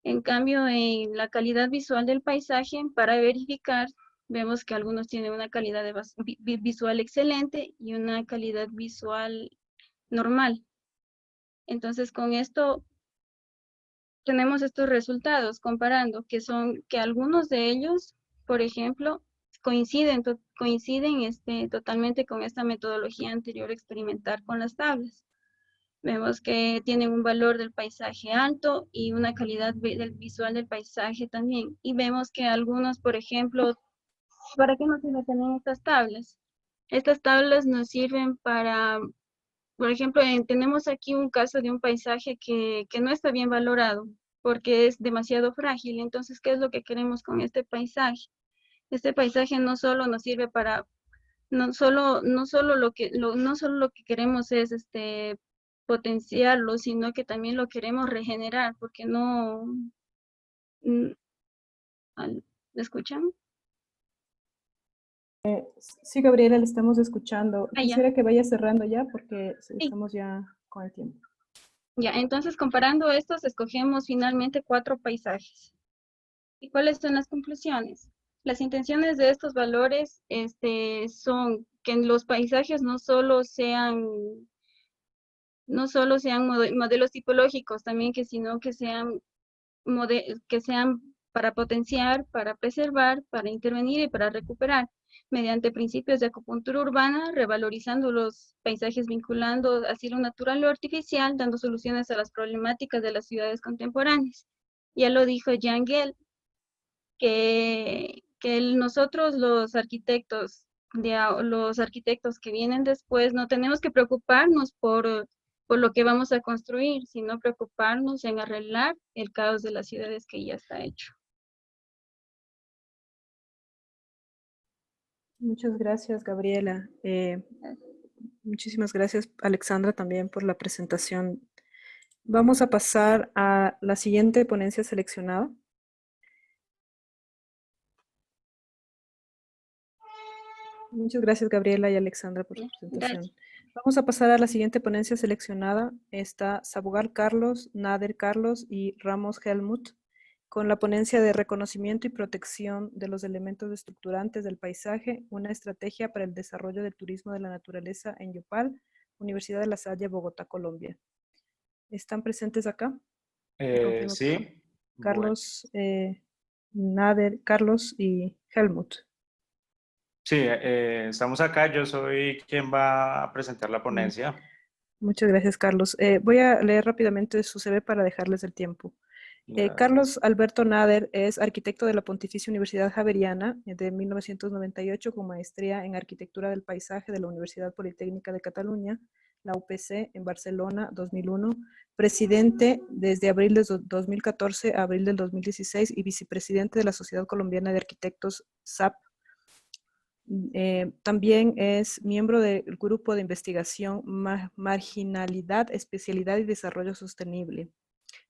En cambio, en la calidad visual del paisaje, para verificar, vemos que algunos tienen una calidad visual excelente y una calidad visual normal. Entonces, con esto tenemos estos resultados comparando, que algunos de ellos, por ejemplo, coinciden totalmente con esta metodología anterior experimental con las tablas. Vemos que tienen un valor del paisaje alto y una calidad visual del paisaje también. Y vemos que algunos, por ejemplo, ¿para qué nos sirven tener estas tablas? Estas tablas nos sirven para, por ejemplo, tenemos aquí un caso de un paisaje que no está bien valorado porque es demasiado frágil. Entonces, ¿qué es lo que queremos con este paisaje? Este paisaje no solo nos sirve para, no solo lo que queremos es potenciarlo, sino que también lo queremos regenerar, porque no, mm, ¿me escuchan? Sí, Gabriela, le estamos escuchando. Ah, ya. Quisiera que vaya cerrando ya porque Sí. estamos ya con el tiempo. Ya, entonces comparando estos, escogemos finalmente 4 paisajes. ¿Y cuáles son las conclusiones? Las intenciones de estos valores son que en los paisajes no solo sean modelos tipológicos, también sino que sean para potenciar, para preservar, para intervenir y para recuperar, mediante principios de acupuntura urbana, revalorizando los paisajes, vinculando así lo natural o artificial, dando soluciones a las problemáticas de las ciudades contemporáneas. Ya lo dijo Jan Gehl, que nosotros los arquitectos que vienen después, no tenemos que preocuparnos por lo que vamos a construir, sino preocuparnos en arreglar el caos de las ciudades que ya está hecho. Muchas gracias, Gabriela. Muchísimas gracias, Alexandra, también por la presentación. Vamos a pasar a la siguiente ponencia seleccionada. Muchas gracias, Gabriela y Alexandra, por su presentación. Gracias. Vamos a pasar a la siguiente ponencia seleccionada. Está Sabugal Carlos, Nader Carlos y Ramos Helmut, con la ponencia de reconocimiento y protección de los elementos estructurantes del paisaje, una estrategia para el desarrollo del turismo de la naturaleza en Yopal, Universidad de La Salle, Bogotá, Colombia. ¿Están presentes acá? Sí. Carlos, Nader, Carlos y Helmut. Sí, estamos acá. Yo soy quien va a presentar la ponencia. Muchas gracias, Carlos. Voy a leer rápidamente su CV para dejarles el tiempo. Carlos Alberto Nader es arquitecto de la Pontificia Universidad Javeriana de 1998 con maestría en Arquitectura del Paisaje de la Universidad Politécnica de Cataluña, la UPC, en Barcelona, 2001, presidente desde abril de 2014 a abril del 2016 y vicepresidente de la Sociedad Colombiana de Arquitectos, SAP. También es miembro del grupo de investigación Marginalidad, Especialidad y Desarrollo Sostenible.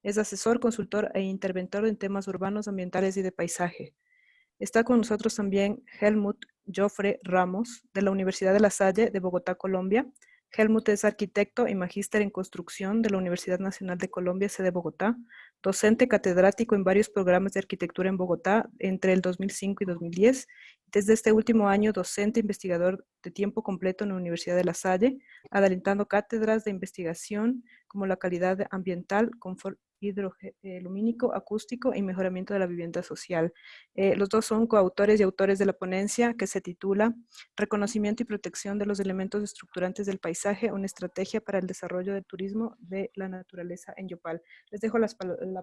Es asesor, consultor e interventor en temas urbanos, ambientales y de paisaje. Está con nosotros también Helmut Joffre Ramos, de la Universidad de La Salle, de Bogotá, Colombia. Helmut es arquitecto y magíster en construcción de la Universidad Nacional de Colombia, sede Bogotá, docente catedrático en varios programas de arquitectura en Bogotá entre el 2005 y 2010. Desde este último año, docente investigador de tiempo completo en la Universidad de La Salle, adelantando cátedras de investigación como la calidad ambiental, confort hidrolumínico, acústico y mejoramiento de la vivienda social. Los dos son coautores y autores de la ponencia que se titula Reconocimiento y protección de los elementos estructurantes del paisaje, una estrategia para el desarrollo del turismo de la naturaleza en Yopal. Les dejo la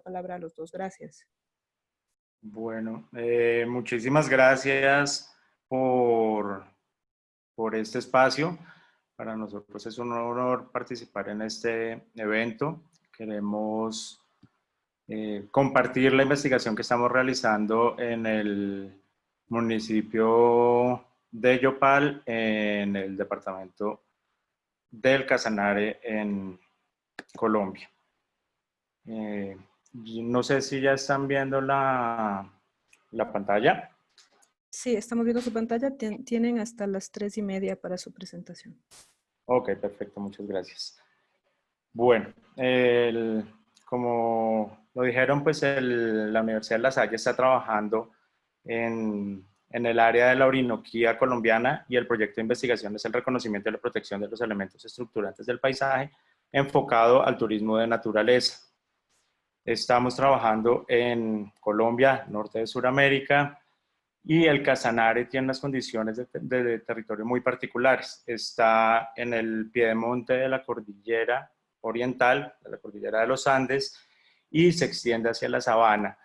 palabra a los dos. Gracias. Bueno, muchísimas gracias por este espacio. Para nosotros es un honor participar en este evento. Queremos compartir la investigación que estamos realizando en el municipio de Yopal, en el departamento del Casanare, en Colombia. No sé si ya están viendo la pantalla. Sí, estamos viendo su pantalla. Tienen hasta las 3:30 para su presentación. Ok, perfecto. Muchas gracias. Bueno, como lo dijeron, pues la Universidad de La Salle está trabajando en el área de la Orinoquía colombiana y el proyecto de investigación es el reconocimiento y la protección de los elementos estructurantes del paisaje enfocado al turismo de naturaleza. Estamos trabajando en Colombia, norte de Sudamérica, y el Casanare tiene unas condiciones de territorio muy particulares. Está en el piedemonte de la cordillera oriental, de la cordillera de los Andes, y se extiende hacia la sabana.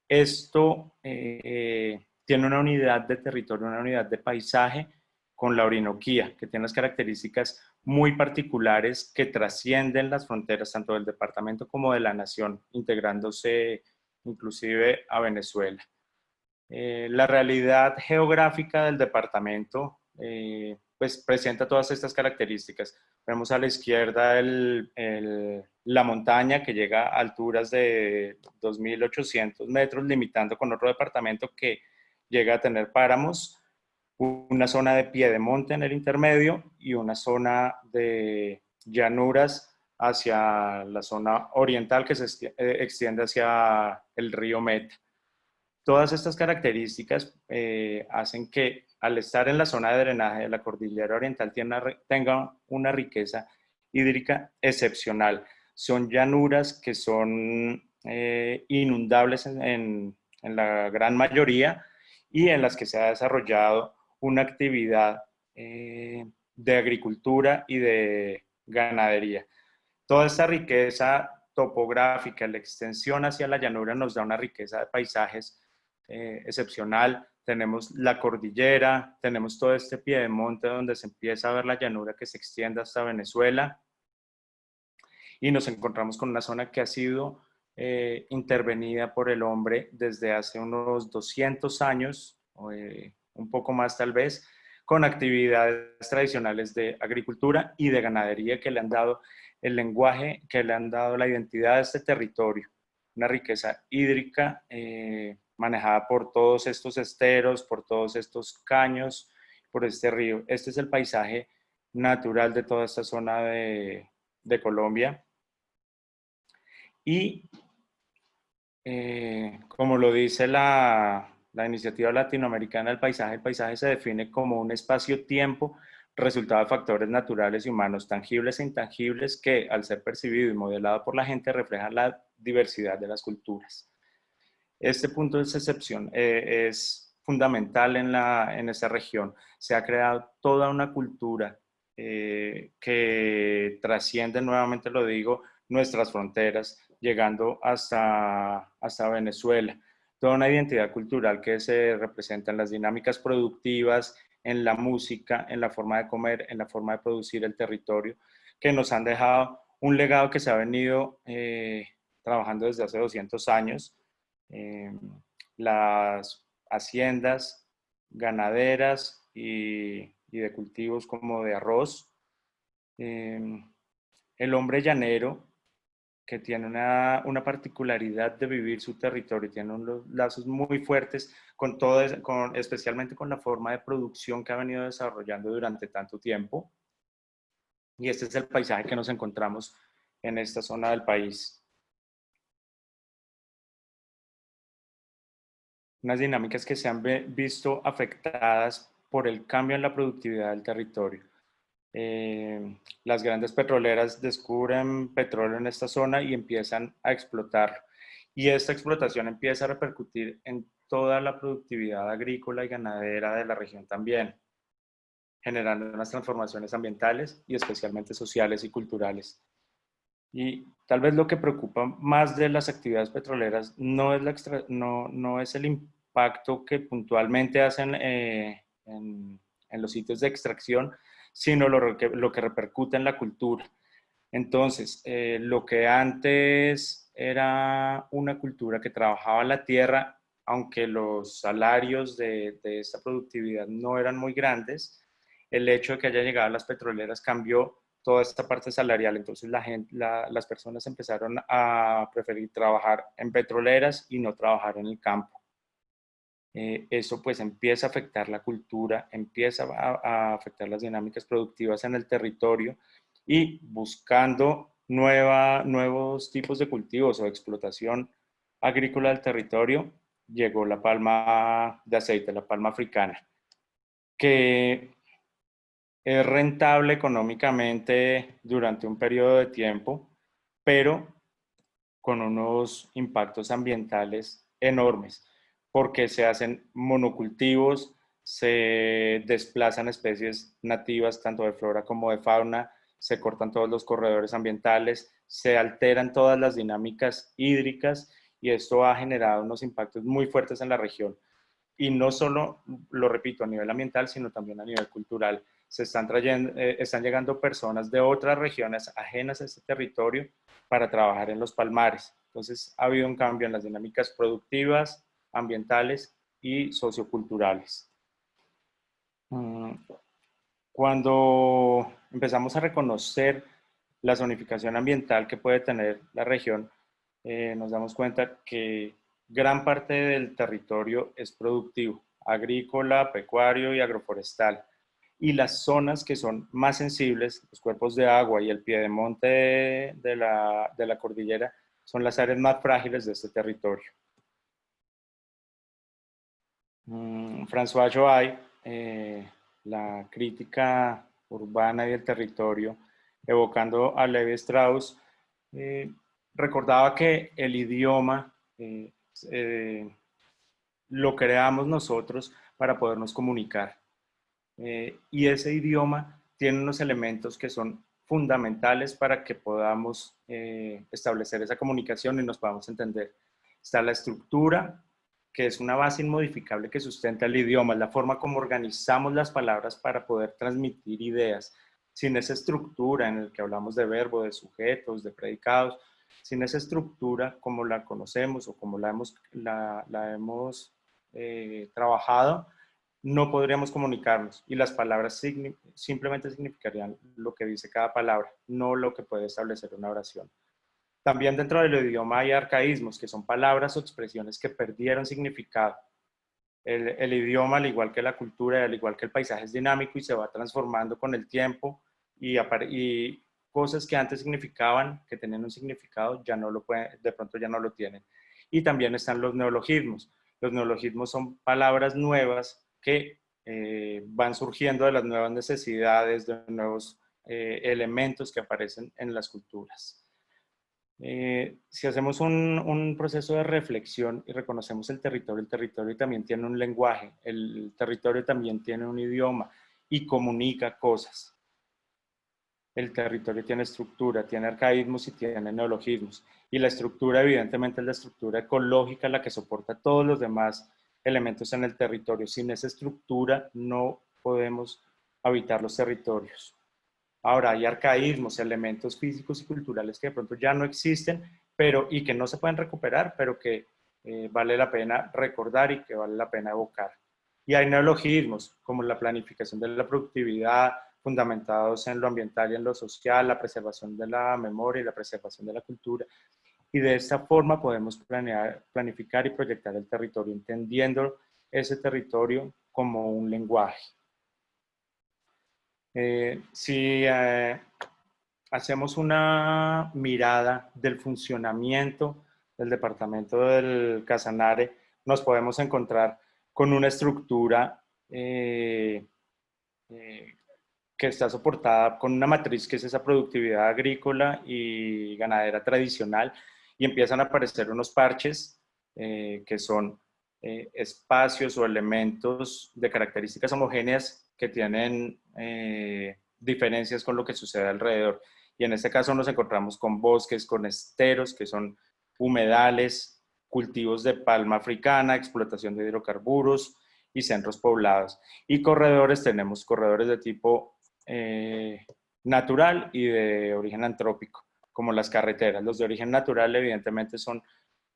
Esto tiene una unidad de territorio, una unidad de paisaje con la Orinoquía, que tiene unas características muy particulares que trascienden las fronteras tanto del departamento como de la nación, integrándose inclusive a Venezuela. La realidad geográfica del departamento pues presenta todas estas características. Vemos a la izquierda la montaña que llega a alturas de 2.800 metros, limitando con otro departamento que llega a tener páramos, una zona de piedemonte en el intermedio y una zona de llanuras hacia la zona oriental que se extiende hacia el río Meta. Todas estas características hacen que al estar en la zona de drenaje de la cordillera oriental tenga una riqueza hídrica excepcional. Son llanuras que son inundables en la gran mayoría y en las que se ha desarrollado una actividad de agricultura y de ganadería. Toda esta riqueza topográfica, la extensión hacia la llanura nos da una riqueza de paisajes excepcional. Tenemos la cordillera, tenemos todo este piedemonte donde se empieza a ver la llanura que se extiende hasta Venezuela y nos encontramos con una zona que ha sido intervenida por el hombre desde hace unos 200 años, un poco más tal vez, con actividades tradicionales de agricultura y de ganadería que le han dado el lenguaje, que le han dado la identidad de este territorio, una riqueza hídrica manejada por todos estos esteros, por todos estos caños, por este río. Este es el paisaje natural de toda esta zona de Colombia. Y como lo dice la iniciativa latinoamericana del paisaje, el paisaje se define como un espacio-tiempo resultado de factores naturales y humanos tangibles e intangibles que, al ser percibido y modelado por la gente, reflejan la diversidad de las culturas. Este punto es excepción, es fundamental en esta región. Se ha creado toda una cultura que trasciende, nuevamente lo digo, nuestras fronteras, llegando hasta Venezuela. Toda una identidad cultural que se representa en las dinámicas productivas, en la música, en la forma de comer, en la forma de producir el territorio, que nos han dejado un legado que se ha venido trabajando desde hace 200 años. Las haciendas ganaderas y de cultivos como de arroz. El hombre llanero, que tiene una particularidad de vivir su territorio, tiene unos lazos muy fuertes especialmente con la forma de producción que ha venido desarrollando durante tanto tiempo. Y este es el paisaje que nos encontramos en esta zona del país. Unas dinámicas que se han visto afectadas por el cambio en la productividad del territorio. Las grandes petroleras descubren petróleo en esta zona y empiezan a explotarlo. Y esta explotación empieza a repercutir en toda la productividad agrícola y ganadera de la región también, generando unas transformaciones ambientales y especialmente sociales y culturales. Y tal vez lo que preocupa más de las actividades petroleras no es el impacto que puntualmente hacen en los sitios de extracción, sino lo que repercute en la cultura. Entonces, lo que antes era una cultura que trabajaba la tierra, aunque los salarios de esta productividad no eran muy grandes, el hecho de que haya llegado a las petroleras cambió toda esta parte salarial. Entonces las personas empezaron a preferir trabajar en petroleras y no trabajar en el campo. Eso pues empieza a afectar la cultura, empieza a afectar las dinámicas productivas en el territorio y buscando nuevos tipos de cultivos o de explotación agrícola del territorio, llegó la palma de aceite, la palma africana, que es rentable económicamente durante un periodo de tiempo, pero con unos impactos ambientales enormes, porque se hacen monocultivos, se desplazan especies nativas, tanto de flora como de fauna, se cortan todos los corredores ambientales, se alteran todas las dinámicas hídricas y esto ha generado unos impactos muy fuertes en la región. Y no solo, lo repito, a nivel ambiental, sino también a nivel cultural. Están llegando personas de otras regiones ajenas a este territorio para trabajar en los palmares. Entonces, ha habido un cambio en las dinámicas productivas, ambientales y socioculturales. Cuando empezamos a reconocer la zonificación ambiental que puede tener la región, nos damos cuenta que gran parte del territorio es productivo, agrícola, pecuario y agroforestal. Y las zonas que son más sensibles, los cuerpos de agua y el piedemonte de la cordillera, son las áreas más frágiles de este territorio. François Joly, la crítica urbana y del territorio, evocando a Levi Strauss, recordaba que el idioma lo creamos nosotros para podernos comunicar. Y ese idioma tiene unos elementos que son fundamentales para que podamos establecer esa comunicación y nos podamos entender. Está la estructura, que es una base inmodificable que sustenta el idioma, es la forma como organizamos las palabras para poder transmitir ideas. Sin esa estructura en la que hablamos de verbo, de sujetos, de predicados, sin esa estructura como la conocemos o como la hemos trabajado, no podríamos comunicarnos y las palabras simplemente significarían lo que dice cada palabra, no lo que puede establecer una oración. También dentro del idioma hay arcaísmos, que son palabras o expresiones que perdieron significado. El idioma, al igual que la cultura, al igual que el paisaje, es dinámico y se va transformando con el tiempo y cosas que antes significaban, que tenían un significado, ya no lo pueden, de pronto ya no lo tienen. Y también están los neologismos. Los neologismos son palabras nuevas que van surgiendo de las nuevas necesidades, de nuevos elementos que aparecen en las culturas. Si hacemos un proceso de reflexión y reconocemos el territorio también tiene un lenguaje, el territorio también tiene un idioma y comunica cosas. El territorio tiene estructura, tiene arcaísmos y tiene neologismos. Y la estructura, evidentemente, es la estructura ecológica la que soporta todos los demás elementos en el territorio. Sin esa estructura no podemos habitar los territorios. Ahora, hay arcaísmos, elementos físicos y culturales que de pronto ya no existen y que no se pueden recuperar, pero que vale la pena recordar y que vale la pena evocar. Y hay neologismos, como la planificación de la productividad, fundamentados en lo ambiental y en lo social, la preservación de la memoria y la preservación de la cultura. Y de esta forma podemos planificar y proyectar el territorio, entendiendo ese territorio como un lenguaje. Si hacemos una mirada del funcionamiento del departamento del Casanare, nos podemos encontrar con una estructura que está soportada con una matriz que es esa productividad agrícola y ganadera tradicional, y empiezan a aparecer unos parches que son espacios o elementos de características homogéneas que tienen diferencias con lo que sucede alrededor. Y en este caso nos encontramos con bosques, con esteros, que son humedales, cultivos de palma africana, explotación de hidrocarburos y centros poblados. Y corredores, tenemos corredores de tipo natural y de origen antrópico, como las carreteras. Los de origen natural, evidentemente, son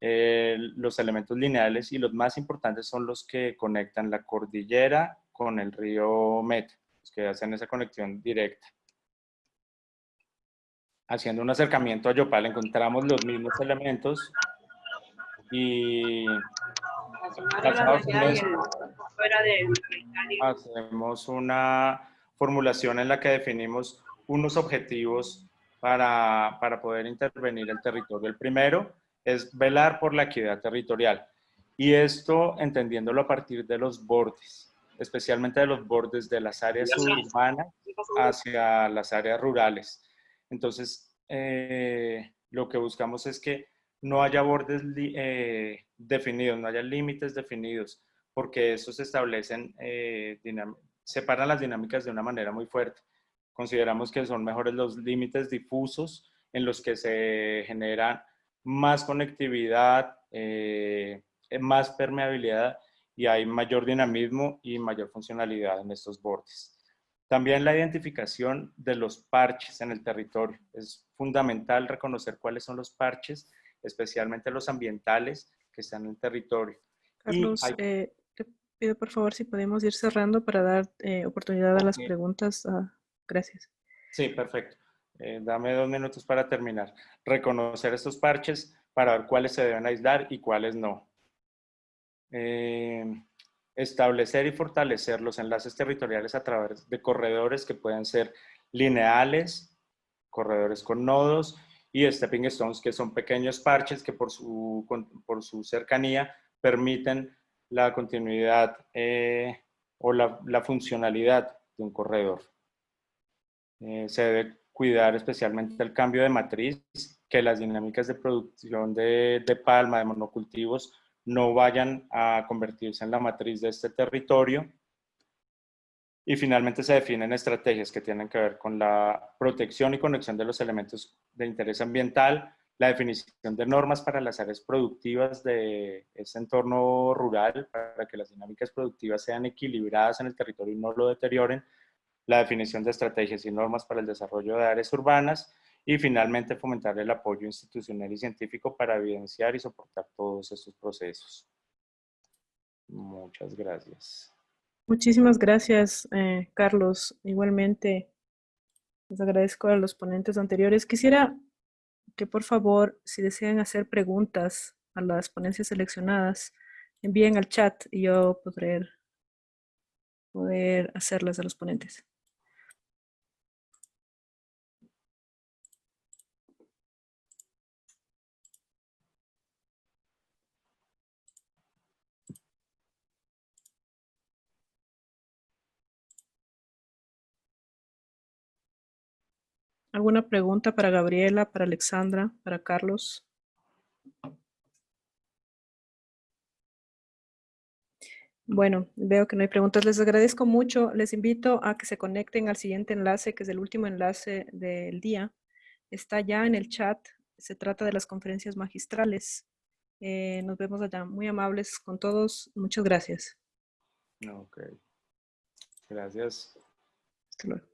los elementos lineales, y los más importantes son los que conectan la cordillera con el río Meta, los que hacen esa conexión directa. Haciendo un acercamiento a Yopal encontramos los mismos elementos y hacemos una formulación en la que definimos unos objetivos para poder intervenir el territorio. El primero es velar por la equidad territorial, y esto entendiéndolo a partir de los bordes, especialmente de los bordes de las áreas urbanas hacia las áreas rurales. Entonces, lo que buscamos es que no haya bordes definidos, no haya límites definidos, porque estos establecen, separan las dinámicas de una manera muy fuerte. Consideramos que son mejores los límites difusos en los que se genera más conectividad, más permeabilidad y hay mayor dinamismo y mayor funcionalidad en estos bordes. También la identificación de los parches en el territorio. Es fundamental reconocer cuáles son los parches, especialmente los ambientales que están en el territorio. Carlos, te pido por favor si podemos ir cerrando para dar oportunidad a las preguntas. Gracias. Sí, perfecto. Dame 2 minutos para terminar. Reconocer estos parches para ver cuáles se deben aislar y cuáles no. Establecer y fortalecer los enlaces territoriales a través de corredores que pueden ser lineales, corredores con nodos y stepping stones, que son pequeños parches que por su cercanía permiten la continuidad o la funcionalidad de un corredor. Se debe cuidar especialmente el cambio de matriz, que las dinámicas de producción de palma, de monocultivos, no vayan a convertirse en la matriz de este territorio. Y finalmente se definen estrategias que tienen que ver con la protección y conexión de los elementos de interés ambiental, la definición de normas para las áreas productivas de este entorno rural, para que las dinámicas productivas sean equilibradas en el territorio y no lo deterioren, la definición de estrategias y normas para el desarrollo de áreas urbanas y finalmente fomentar el apoyo institucional y científico para evidenciar y soportar todos estos procesos. Muchas gracias. Muchísimas gracias, Carlos. Igualmente, les agradezco a los ponentes anteriores. Quisiera que por favor, si desean hacer preguntas a las ponencias seleccionadas, envíen al chat y yo poder hacerlas a los ponentes. ¿Alguna pregunta para Gabriela, para Alexandra, para Carlos? Bueno, veo que no hay preguntas. Les agradezco mucho. Les invito a que se conecten al siguiente enlace, que es el último enlace del día. Está ya en el chat. Se trata de las conferencias magistrales. Nos vemos allá. Muy amables con todos. Muchas gracias. Ok. Gracias. Hasta luego.